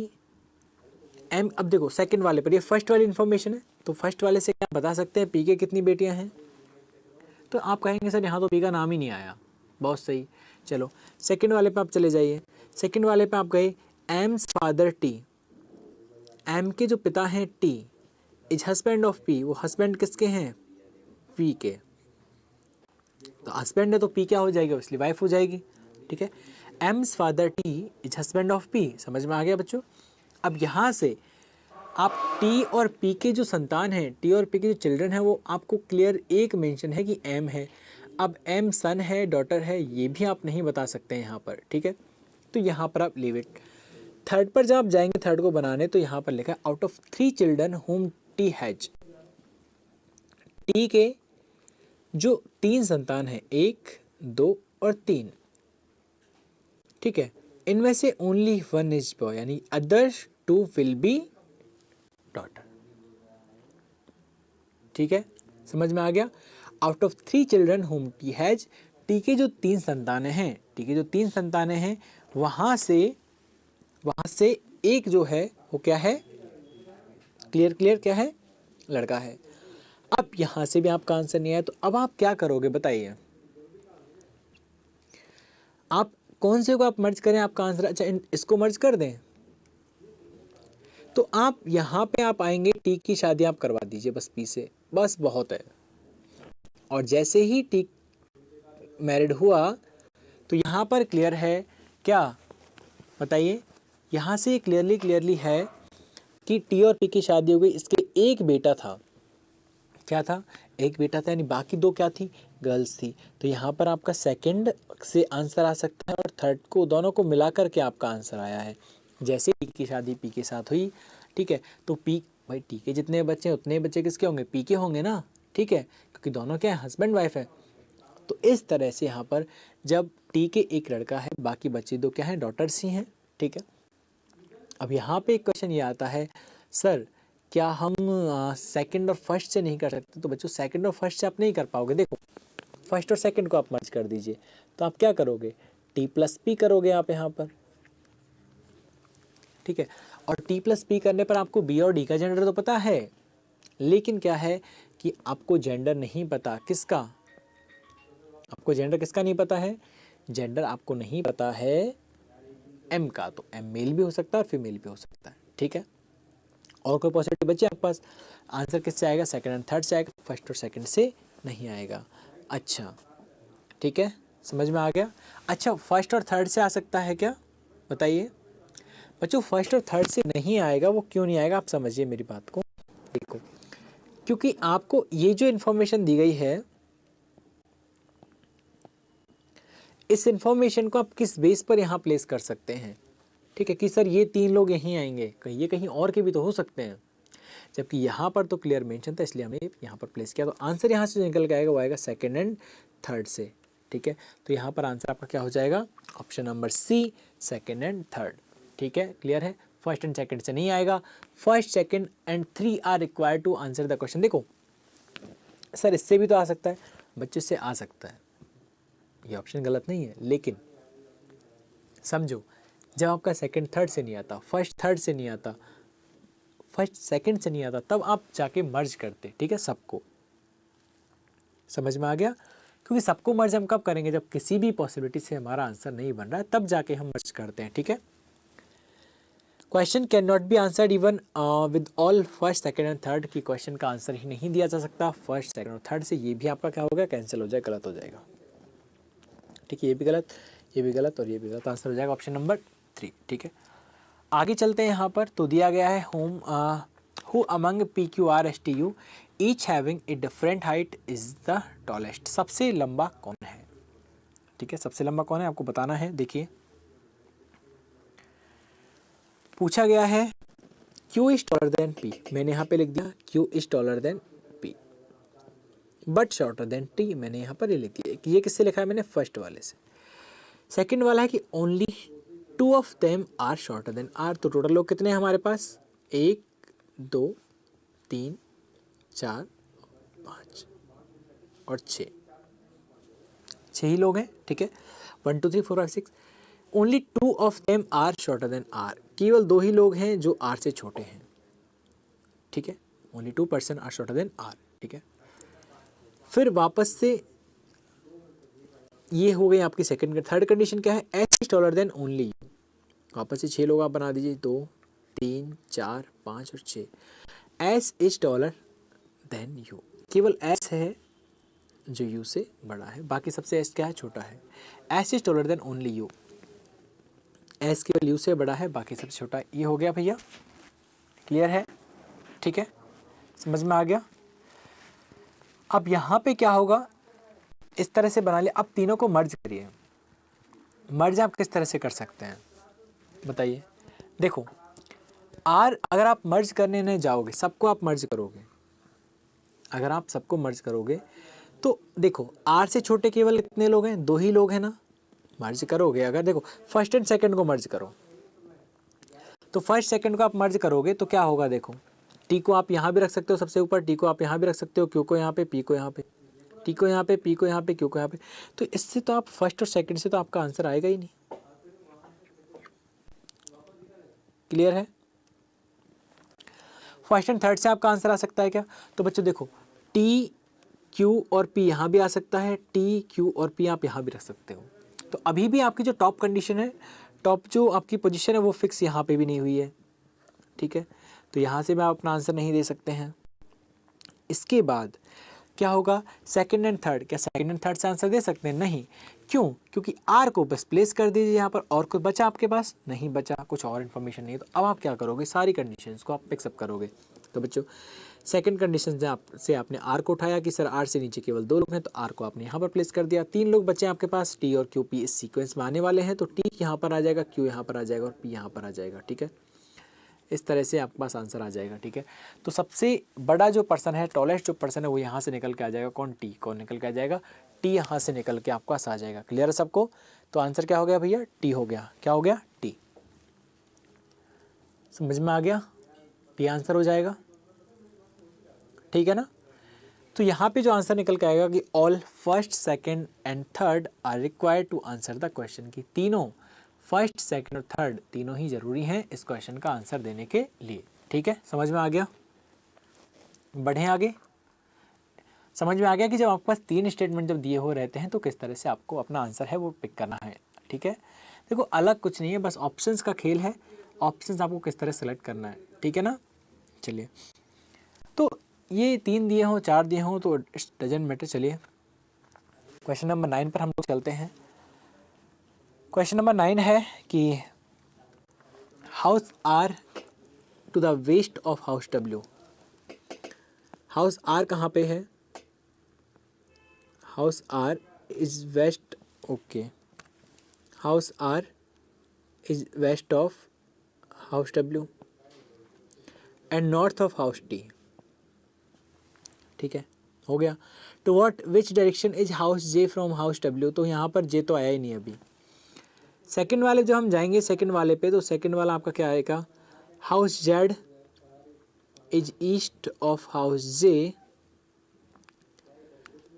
M, अब देखो सेकंड वाले पर, ये फर्स्ट वाली इन्फॉर्मेशन है, तो फर्स्ट वाले से क्या बता सकते हैं P के कितनी बेटियां हैं? तो आप कहेंगे सर यहाँ तो P का नाम ही नहीं आया। बहुत सही, चलो सेकंड वाले पे आप चले जाइए। सेकंड वाले पे आप गए, M's फादर T, M के जो पिता हैं T is husband of P, वो हस्बैंड किसके हैं? P के। तो हस्बैंड है तो P क्या हो जाएगी? इसलिए वाइफ हो जाएगी। ठीक है, M's father T is husband of P। समझ में आ गया बच्चों? अब यहाँ से आप T और P के जो संतान हैं, T और P के जो चिल्ड्रन हैं, वो आपको क्लियर एक मेंशन है कि M है। अब एम सन है, डॉटर है, ये भी आप नहीं बता सकते हैं यहाँ पर, ठीक है। तो यहाँ पर आप लीव इट। थर्ड पर जब आप जाएंगे थर्ड को बनाने, तो यहाँ पर लिखा है out of 3 children home T has, T के जो 3 संतान है, 1, 2 और 3, ठीक है, इनमें से ओनली 1 इज बॉय, यानी अदर्स 2 विल बी डॉटर, ठीक है, समझ में आ गया। Out of 3 children home T has, T के जो 3 संतानें हैं, टी के जो 3 संतानें हैं, वहां से एक जो है वो क्या है, क्लियर क्या है, लड़का है। अब यहां से भी आपका आंसर नहीं आया, तो अब आप क्या करोगे बताइए, आप कौन से को आप मर्ज करें, आपका आंसर, अच्छा इसको मर्ज कर दें, तो आप यहाँ पे आप आएंगे, टी की शादी आप करवा दीजिए बस पी से, बस बहुत है। और जैसे ही टी मैरिड हुआ, तो यहाँ पर क्लियर है क्या, बताइए, यहाँ से क्लियरली है कि टी और पी की शादी हो गई, इसके एक बेटा था, क्या था, एक बेटा था, यानी बाकी 2 क्या थी, गर्ल्स थी। तो यहाँ पर आपका सेकंड से आंसर आ सकता है, और थर्ड को, दोनों को मिला करके आपका आंसर आया है। जैसे टी की शादी पी के साथ हुई, ठीक है, तो पी, भाई टी के जितने बच्चे उतने बच्चे किसके होंगे, पी के होंगे ना, ठीक है, क्योंकि दोनों क्या है, हस्बैंड वाइफ है। तो इस तरह से यहाँ पर जब टी के एक लड़का है, बाकी बच्चे 2 क्या हैं, डॉटर्स ही हैं, ठीक है। अब यहाँ पे एक क्वेश्चन ये आता है, सर क्या हम सेकंड और फर्स्ट से नहीं कर सकते, तो बच्चों सेकंड और फर्स्ट से आप नहीं कर पाओगे। देखो फर्स्ट और सेकंड को आप मर्ज कर दीजिए, तो आप क्या करोगे, टी प्लस पी करोगे आप यहाँ पर, ठीक है। और टी प्लस पी करने पर आपको बी और डी का जेंडर तो पता है, लेकिन क्या है कि आपको जेंडर नहीं पता, किसका, आपको जेंडर किसका नहीं पता है, जेंडर आपको नहीं पता है एम का। तो एम मेल भी हो सकता है और फीमेल भी हो सकता है, ठीक है। और कोई पॉसिबिलिटी बची आपके पास, आंसर किससे आएगा, सेकंड एंड थर्ड से आएगा, फर्स्ट और सेकंड से नहीं आएगा। अच्छा ठीक है, समझ में आ गया। अच्छा फर्स्ट और थर्ड से आ सकता है क्या, बताइए बच्चों। फर्स्ट और थर्ड से नहीं आएगा, वो क्यों नहीं आएगा, आप समझिए मेरी बात को। देखो क्योंकि आपको ये जो इन्फॉर्मेशन दी गई है, इस इंफॉर्मेशन को आप किस बेस पर यहाँ प्लेस कर सकते हैं, ठीक है, कि सर ये 3 लोग यहीं आएंगे, कहीं ये कहीं और के भी तो हो सकते हैं, जबकि यहाँ पर तो क्लियर मेंशन था, इसलिए हमने यहाँ पर प्लेस किया। तो आंसर यहाँ से निकल के आएगा, वो आएगा सेकंड एंड थर्ड से, ठीक है। तो यहाँ पर आंसर आपका क्या हो जाएगा, option number C, second and third, ठीक है, क्लियर है। फर्स्ट एंड सेकंड से नहीं आएगा, first second and 3 are required to answer the question. देखो सर इससे भी तो आ सकता है, बच्चे से आ सकता है, ये ऑप्शन गलत नहीं है, लेकिन समझो जब आपका सेकंड थर्ड से नहीं आता, फर्स्ट थर्ड से नहीं आता, फर्स्ट सेकंड से नहीं आता, तब आप जाके मर्ज करते, ठीक है, सबको, समझ में आ गया। क्योंकि सबको मर्ज हम कब करेंगे, जब किसी भी पॉसिबिलिटी से हमारा आंसर नहीं बन रहा है, तब जाके हम मर्ज करते हैं, ठीक है। Question can not be answered even with all first second and third, की क्वेश्चन का आंसर ही नहीं दिया जा सकता फर्स्ट सेकंड और थर्ड से, ये भी आपका क्या होगा, कैंसिल हो जाएगा, गलत हो जाएगा, ठीक है, ये भी गलत, ये भी गलत और ये भी गलत, आंसर हो जाएगा ऑप्शन नंबर 3, ठीक है। आगे चलते हैं यहाँ पर, तो दिया गया है home who among P Q R S T U each having a different height is the tallest, सबसे लंबा कौन है, ठीक है, सबसे लंबा कौन है आपको बताना है। देखिए पूछा गया है Q is taller than P, मैंने यहाँ पे लिख दिया Q is taller than P but shorter than T, मैंने यहाँ पर ये लिख दिया। ये किससे लिखा है मैंने, फर्स्ट वाले से। सेकंड वाला है कि only 2 of them are shorter than R, तो टोटल लोग कितने हैं हमारे पास, 1 2 3 4 5 और 6 ही लोग हैं, ठीक है, 1 2 3 4 5 6। Only 2 of them are shorter than R, केवल 2 ही लोग हैं जो आर से छोटे हैं, ठीक है, only 2 person are shorter than R, ठीक है। फिर वापस से ये हो गई आपकी सेकंड, थर्ड कंडीशन क्या है, S is taller than only you, वापस से 6 लोग आप बना दीजिए, 2 3 4 5 और 6। S is taller than you, केवल एस है जो यू से बड़ा है, बाकी सबसे एस क्या है, छोटा है। S is taller than only you, S केवल यू से बड़ा है, बाकी सबसे छोटा है। ये हो गया भैया, क्लियर है, ठीक है, समझ में आ गया। अब यहाँ पे क्या होगा, इस तरह से बना लिया। अब तीनों को मर्ज करिए। मर्ज आप किस तरह से कर सकते हैं बताइए। देखो आर अगर आप मर्ज करने नहीं जाओगे, सबको आप मर्ज करोगे, अगर आप सबको मर्ज करोगे तो देखो आर से छोटे केवल कितने लोग हैं, 2 ही लोग हैं ना। मर्ज करोगे अगर, देखो फर्स्ट एंड सेकंड को मर्ज करो, तो फर्स्ट सेकंड को आप मर्ज करोगे तो क्या होगा, देखो टी को आप यहाँ भी रख सकते हो सबसे ऊपर, टी को आप यहाँ भी रख सकते हो, क्यू को यहाँ पे, पी को यहाँ पे, टी को यहाँ पे, पी को यहाँ पे, क्यू को यहाँ पे। तो इससे तो आप फर्स्ट और सेकंड से तो आपका आंसर आएगा ही नहीं। क्लियर है? फर्स्ट एंड थर्ड से आपका आंसर आ सकता है क्या? तो बच्चों देखो टी क्यू और पी यहाँ भी आ सकता है, टी क्यू और पी आप यहाँ भी रख सकते हो। तो अभी भी आपकी जो टॉप कंडीशन है, टॉप जो आपकी पोजीशन है वो फिक्स यहाँ पे भी नहीं हुई है, ठीक है। तो यहाँ से भी आप अपना आंसर नहीं दे सकते हैं। इसके बाद क्या होगा, सेकंड एंड थर्ड, क्या सेकंड एंड थर्ड से आंसर दे सकते हैं? नहीं। क्यों? क्योंकि आर को बस प्लेस कर दीजिए यहाँ पर, और कुछ बचा आपके पास? नहीं बचा, कुछ और इन्फॉर्मेशन नहीं है। तो अब आप क्या करोगे, सारी कंडीशंस को आप पिक्सअप करोगे। तो बच्चों सेकंड कंडीशन से आपने आर को उठाया कि सर आर से नीचे केवल 2 लोग हैं, तो आर को आपने यहाँ पर प्लेस कर दिया। 3 लोग बचे आपके पास, टी और क्यू पी इस सीक्वेंस में आने वाले हैं, तो टी यहाँ पर आ जाएगा, क्यू यहाँ पर आ जाएगा और पी यहाँ पर आ जाएगा, ठीक है। इस तरह से आपके पास आंसर आ जाएगा, ठीक है। तो सबसे बड़ा जो पर्सन है, टॉलेस्ट जो पर्सन है, वो यहाँ से निकल के आ जाएगा। कौन? टी। कौन निकल के आ जाएगा? टी यहाँ से निकल के आपके पास आ जाएगा। क्लियर है सबको? तो आंसर क्या हो गया भैया? टी हो गया। क्या हो गया? टी। समझ में आ गया? टी आंसर हो जाएगा, ठीक है ना। तो यहाँ पे जो आंसर निकल के आएगा कि all first second and third are required to answer the question, की तीनों फर्स्ट सेकंड और थर्ड तीनों ही जरूरी हैं इस क्वेश्चन का आंसर देने के लिए, ठीक है। समझ में आ गया? बढ़े आगे। समझ में आ गया कि जब आपके पास 3 स्टेटमेंट जब दिए हो रहते हैं तो किस तरह से आपको अपना आंसर है वो पिक करना है, ठीक है। देखो अलग कुछ नहीं है, बस ऑप्शंस का खेल है, ऑप्शंस आपको किस तरह सेलेक्ट करना है, ठीक है ना। चलिए, तो ये 3 दिए हों 4 दिए हों तो डजंट मैटर। चलिए क्वेश्चन नंबर 9 पर हम लोग चलते हैं। क्वेश्चन नंबर 9 है कि house R to the west of house W. House R कहाँ पे है? House R is west, okay. House R is west of house W and north of house T, ठीक है, हो गया। To what which direction is house J from house W, तो यहाँ पर जे तो आया ही नहीं अभी। सेकंड वाले जो हम जाएंगे सेकंड वाले पे, तो सेकंड वाला आपका क्या आएगा? House Z is east of house J,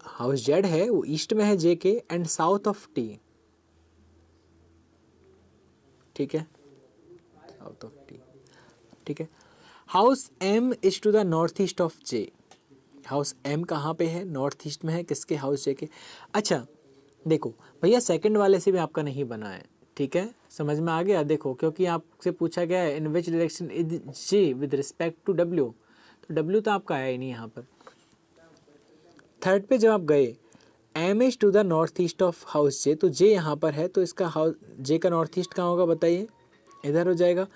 house Z है वो ईस्ट में है जे के, एंड साउथ ऑफ टी, ठीक है, साउथ ऑफ टी, ठीक है। House M is to the north east of J, house M कहाँ पे है? नॉर्थ ईस्ट में है, किसके? हाउस जे के। अच्छा देखो भैया सेकंड वाले से भी आपका नहीं बना है, ठीक है, समझ में आ गया। देखो क्योंकि आपसे पूछा गया है in which direction is J with respect to W, तो डब्ल्यू तो आपका आया ही नहीं यहाँ पर। थर्ड पे जब आप गए M is to the north east of house J, तो जे यहाँ पर है, तो इसका हाउस जे का नॉर्थ ईस्ट कहाँ होगा बताइए? इधर हो जाएगा।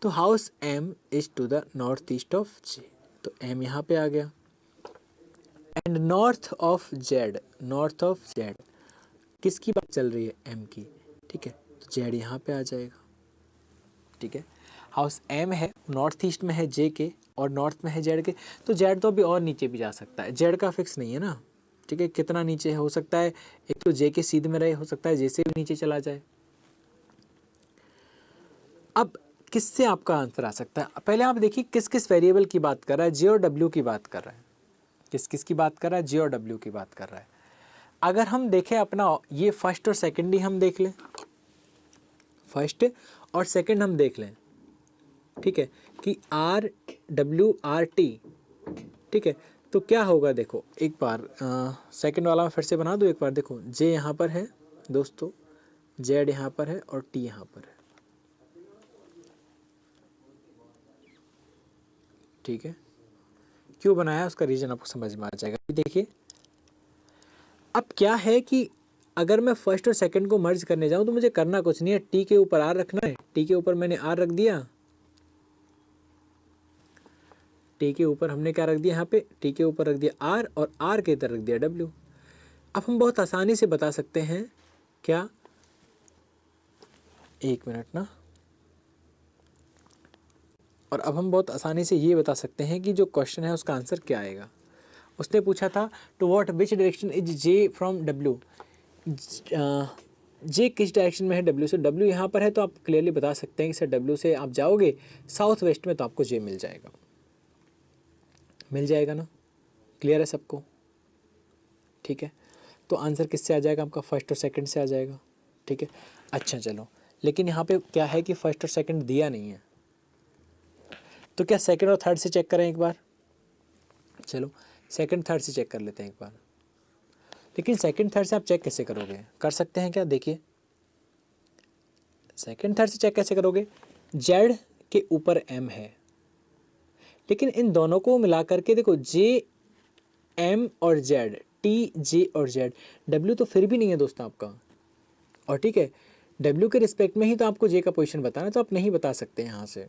तो house M is to the north east of J, तो एम यहाँ पे आ गया। And north of Z, north of Z किसकी बात चल रही है? एम की, ठीक है, तो जेड यहाँ पे आ जाएगा, ठीक है। हाउस एम है नॉर्थ ईस्ट में है जे के और नॉर्थ में है जेड के, तो जेड तो अभी और नीचे भी जा सकता है, जेड का फिक्स नहीं है ना, ठीक है। कितना नीचे हो सकता है? एक तो जे के सीध में रहे, हो सकता है जे से भी नीचे चला जाए। अब किससे आपका आंसर आ सकता है? पहले आप देखिए किस किस वेरिएबल की बात कर रहा है, जे और डब्ल्यू की बात कर रहा है, किस किस की बात कर रहा है? जे और डब्ल्यू की बात कर रहा है। अगर हम देखें अपना ये फर्स्ट और सेकंड ही हम देख लें, फर्स्ट और सेकंड हम देख लें, ठीक है, कि आर डब्ल्यू आर टी, ठीक है, तो क्या होगा? देखो एक बार सेकंड वाला मैं फिर से बना दूँ एक बार। देखो जे यहाँ पर है दोस्तों, जेड यहाँ पर है और टी यहाँ पर है, ठीक है। क्यों बनाया उसका रीज़न आपको समझ में आ जाएगा। देखिए अब क्या है कि अगर मैं फर्स्ट और सेकंड को मर्ज करने जाऊं तो मुझे करना कुछ नहीं है, टी के ऊपर आर रखना है, टी के ऊपर मैंने आर रख दिया, टी के ऊपर हमने क्या रख दिया यहाँ पे? टी के ऊपर रख दिया आर और आर के इधर रख दिया डब्ल्यू। अब हम बहुत आसानी से बता सकते हैं क्या, एक मिनट ना, और अब हम बहुत आसानी से ये बता सकते हैं कि जो क्वेश्चन है उसका आंसर क्या आएगा। उसने पूछा था to what which direction is J from W, J किस डायरेक्शन में है डब्ल्यू से, डब्ल्यू यहाँ पर है तो आप क्लियरली बता सकते हैं कि सर डब्ल्यू से आप जाओगे साउथ वेस्ट में तो आपको जे मिल जाएगा, मिल जाएगा ना, क्लियर है सबको, ठीक है। तो आंसर किससे आ जाएगा आपका, फर्स्ट और सेकंड से आ जाएगा, ठीक है। अच्छा चलो, लेकिन यहाँ पे क्या है कि फर्स्ट और सेकंड दिया नहीं है, तो क्या सेकंड और थर्ड से चेक करें एक बार, चलो सेकंड थर्ड से चेक कर लेते हैं एक बार। लेकिन सेकंड थर्ड से आप चेक कैसे करोगे, कर सकते हैं क्या, देखिए सेकंड थर्ड से चेक कैसे करोगे, जेड के ऊपर एम है, लेकिन इन दोनों को मिला करके देखो जे एम और जेड, टी जे और जेड, डब्ल्यू तो फिर भी नहीं है दोस्तों आपका, और ठीक है डब्ल्यू के रिस्पेक्ट में ही तो आपको जे का पोजीशन बताना, तो आप नहीं बता सकते यहाँ से,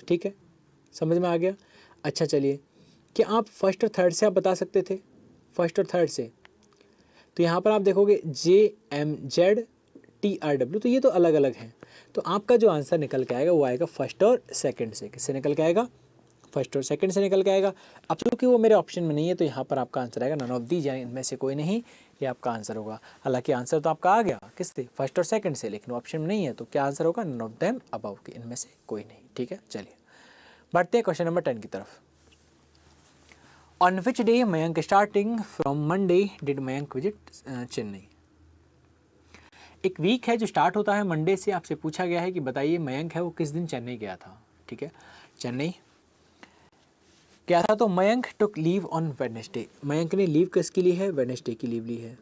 ठीक है, समझ में आ गया। अच्छा चलिए, क्या आप फर्स्ट और थर्ड से आप बता सकते थे, फर्स्ट और थर्ड से, तो यहाँ पर आप देखोगे J M Z T R W, तो ये तो अलग अलग हैं, तो आपका जो आंसर निकल के आएगा वो आएगा फर्स्ट और सेकंड से, किससे निकल के आएगा, फर्स्ट और सेकंड से निकल के आएगा। अब क्योंकि वो मेरे ऑप्शन में नहीं है तो यहाँ पर आपका आंसर आएगा नन ऑफ दीज, यानी इनमें से कोई नहीं, ये आपका आंसर होगा। हालांकि आंसर तो आपका आ गया किससे, फर्स्ट और सेकंड से, लेकिन ऑप्शन में नहीं है, तो क्या आंसर होगा, नन ऑफ देम अबव के, इनमें से कोई नहीं, ठीक है। चलिए बढ़ते हैं क्वेश्चन नंबर 10 की तरफ। On which day Mayank starting from Monday did Mayank visit Chennai. एक वीक है जो स्टार्ट होता है मंडे से, आपसे पूछा गया है कि बताइए मयंक है वो किस दिन चेन्नई गया था, ठीक है, चेन्नई क्या था, तो मयंक टुक लीव ऑन वेडनेसडे, मयंक ने लीव किसकी ली है, वेडनेसडे की लीव ली है,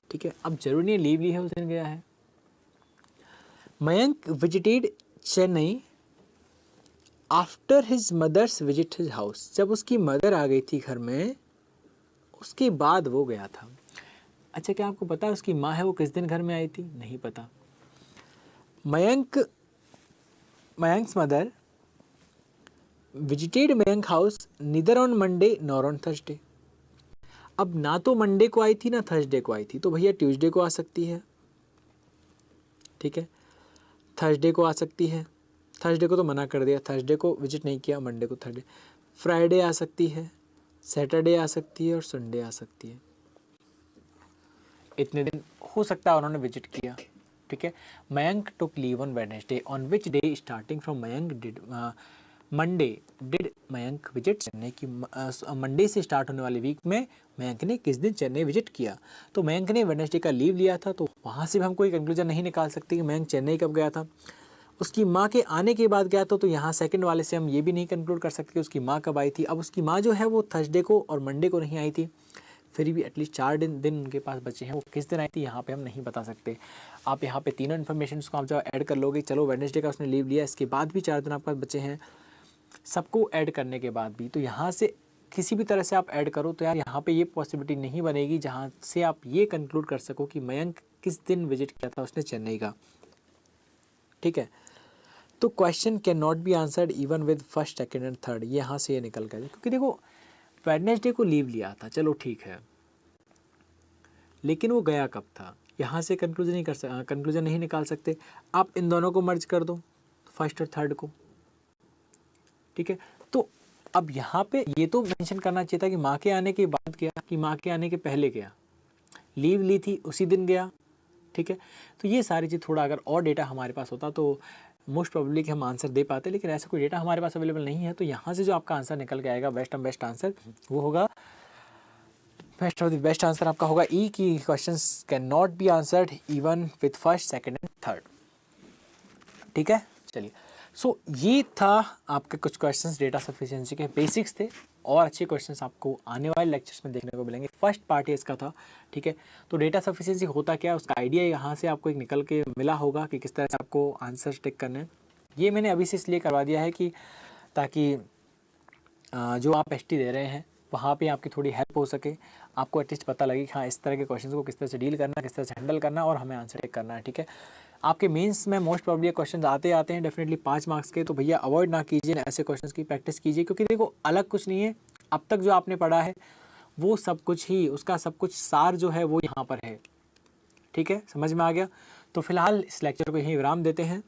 ठीक है। अब जरूरी नहीं लीव ली है उस दिन गया है। Mayank visited Chennai after his mother's visit his house, जब उसकी मदर आ गई थी घर में उसके बाद वो गया था। अच्छा क्या आपको पता है उसकी माँ है वो किस दिन घर में आई थी, नहीं पता। Mayank's mother visited Mayank house neither on Monday nor on Thursday, अब ना तो मंडे को आई थी ना थर्सडे को आई थी, तो भैया ट्यूसडे को आ सकती है, ठीक है, थर्सडे को आ सकती है, थर्सडे को तो मना कर दिया, थर्सडे को विजिट नहीं किया, मंडे को थर्सडे, फ्राइडे आ सकती है, सैटरडे आ सकती है और संडे आ सकती है, इतने दिन हो सकता है उन्होंने विजिट किया, ठीक है। मयंक टुक leave on Wednesday, on which day starting from Mayank did Monday did Mayank visit Chennai की, मंडे से स्टार्ट होने वाले वीक में मयंक ने किस दिन चेन्नई विजिट किया, तो मयंक ने वेडनेसडे का लीव लिया था, तो वहाँ से भी हम कोई कंक्लूजन नहीं निकाल सकते कि मयंक चेन्नई कब गया था। उसकी माँ के आने के बाद गया तो यहाँ सेकंड वाले से हम ये भी नहीं कंक्लूड कर सकते कि उसकी माँ कब आई थी। अब उसकी माँ जो है वो थर्सडे को और मंडे को नहीं आई थी, फिर भी एटलीस्ट 4 दिन उनके पास बचे हैं, वो किस दिन आई थी यहाँ पे हम नहीं बता सकते। आप यहाँ पे तीनों इन्फॉर्मेशन को आप जब ऐड कर लोगे, चलो वेडनेसडे का उसने लीव लिया, इसके बाद भी 4 दिन आपके पास बचे हैं, सबको ऐड करने के बाद भी, तो यहाँ से किसी भी तरह से आप ऐड करो तो यार यहाँ पे ये पॉसिबिलिटी नहीं बनेगी जहाँ से आप ये कंक्लूड कर सको कि मयंक किस दिन विजिट किया था उसने चेन्नई का, ठीक है। तो question can not be answered even with first second and third, यहाँ से ये निकल गया, क्योंकि देखो वेडनेसडे को लीव लिया था, चलो ठीक है, लेकिन वो गया कब था, यहाँ से कंक्लूजन नहीं निकाल सकते। आप इन दोनों को मर्ज कर दो, फर्स्ट और थर्ड को, ठीक है। तो अब यहाँ पे ये तो मेंशन करना चाहिए था कि माँ के आने के बाद गया कि माँ के आने के पहले गया, लीव ली थी उसी दिन गया, ठीक है। तो ये सारी चीज़ थोड़ा अगर और डेटा हमारे पास होता तो मोस्ट प्रोबेबली कि हम आंसर दे पाते, लेकिन ऐसा कोई डेटा हमारे पास अवेलेबल नहीं है, तो यहाँ से जो आपका आंसर निकल के आएगा बेस्ट आंसर वो होगा, best of the best answer आपका होगा ई की questions can not be answered even with first second and third, ठीक है। चलिए सो ये था आपके कुछ क्वेश्चंस डेटा सफिशिएंसी के बेसिक्स थे, और अच्छे क्वेश्चंस आपको आने वाले लेक्चर्स में देखने को मिलेंगे। फर्स्ट पार्ट ही इसका था, ठीक है। तो डेटा सफिशिएंसी होता क्या है उसका आइडिया यहाँ से आपको एक निकल के मिला होगा कि किस तरह से आपको आंसर टिक करने हैं। ये मैंने अभी से इसलिए करवा दिया है कि ताकि जो आप एसटी दे रहे हैं वहाँ पे आपकी थोड़ी हेल्प हो सके, आपको एटलीस्ट पता लगे कि हाँ इस तरह के क्वेश्चन को किस तरह से डील करना है, किस तरह से हैंडल करना है और हमें आंसर टिक करना है, ठीक है। आपके मेंस में मोस्ट प्रॉब्ली क्वेश्चन आते हैं डेफिनेटली 5 मार्क्स के, तो भैया अवॉइड ना कीजिए, ऐसे क्वेश्चंस की प्रैक्टिस कीजिए, क्योंकि देखो अलग कुछ नहीं है, अब तक जो आपने पढ़ा है वो सब कुछ ही, उसका सब कुछ सार जो है वो यहाँ पर है। ठीक है, समझ में आ गया। तो फिलहाल इस लेक्चर को यहीं विराम देते हैं।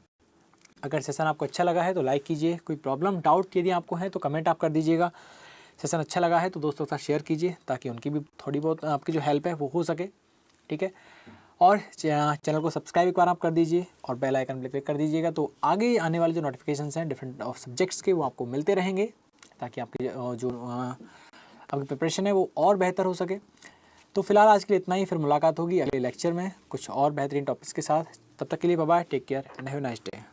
अगर सेशन आपको अच्छा लगा है तो लाइक कीजिए, कोई प्रॉब्लम डाउट यदि आपको है तो कमेंट आप कर दीजिएगा। सेशन अच्छा लगा है तो दोस्तों के साथ शेयर कीजिए ताकि उनकी भी थोड़ी बहुत आपकी जो हेल्प है वो हो सके। ठीक है, और चैनल को सब्सक्राइब एक बार आप कर दीजिए और बेल आइकन पर क्लिक कर दीजिएगा, तो आगे आने वाले जो नोटिफिकेशंस हैं डिफरेंट सब्जेक्ट्स के वो आपको मिलते रहेंगे, ताकि आपकी जो आपकी प्रिपरेशन है वो और बेहतर हो सके। तो फिलहाल आज के लिए इतना ही, फिर मुलाकात होगी अगले लेक्चर में कुछ और बेहतरीन टॉपिक्स के साथ। तब तक के लिए bye bye, take care and have a nice day.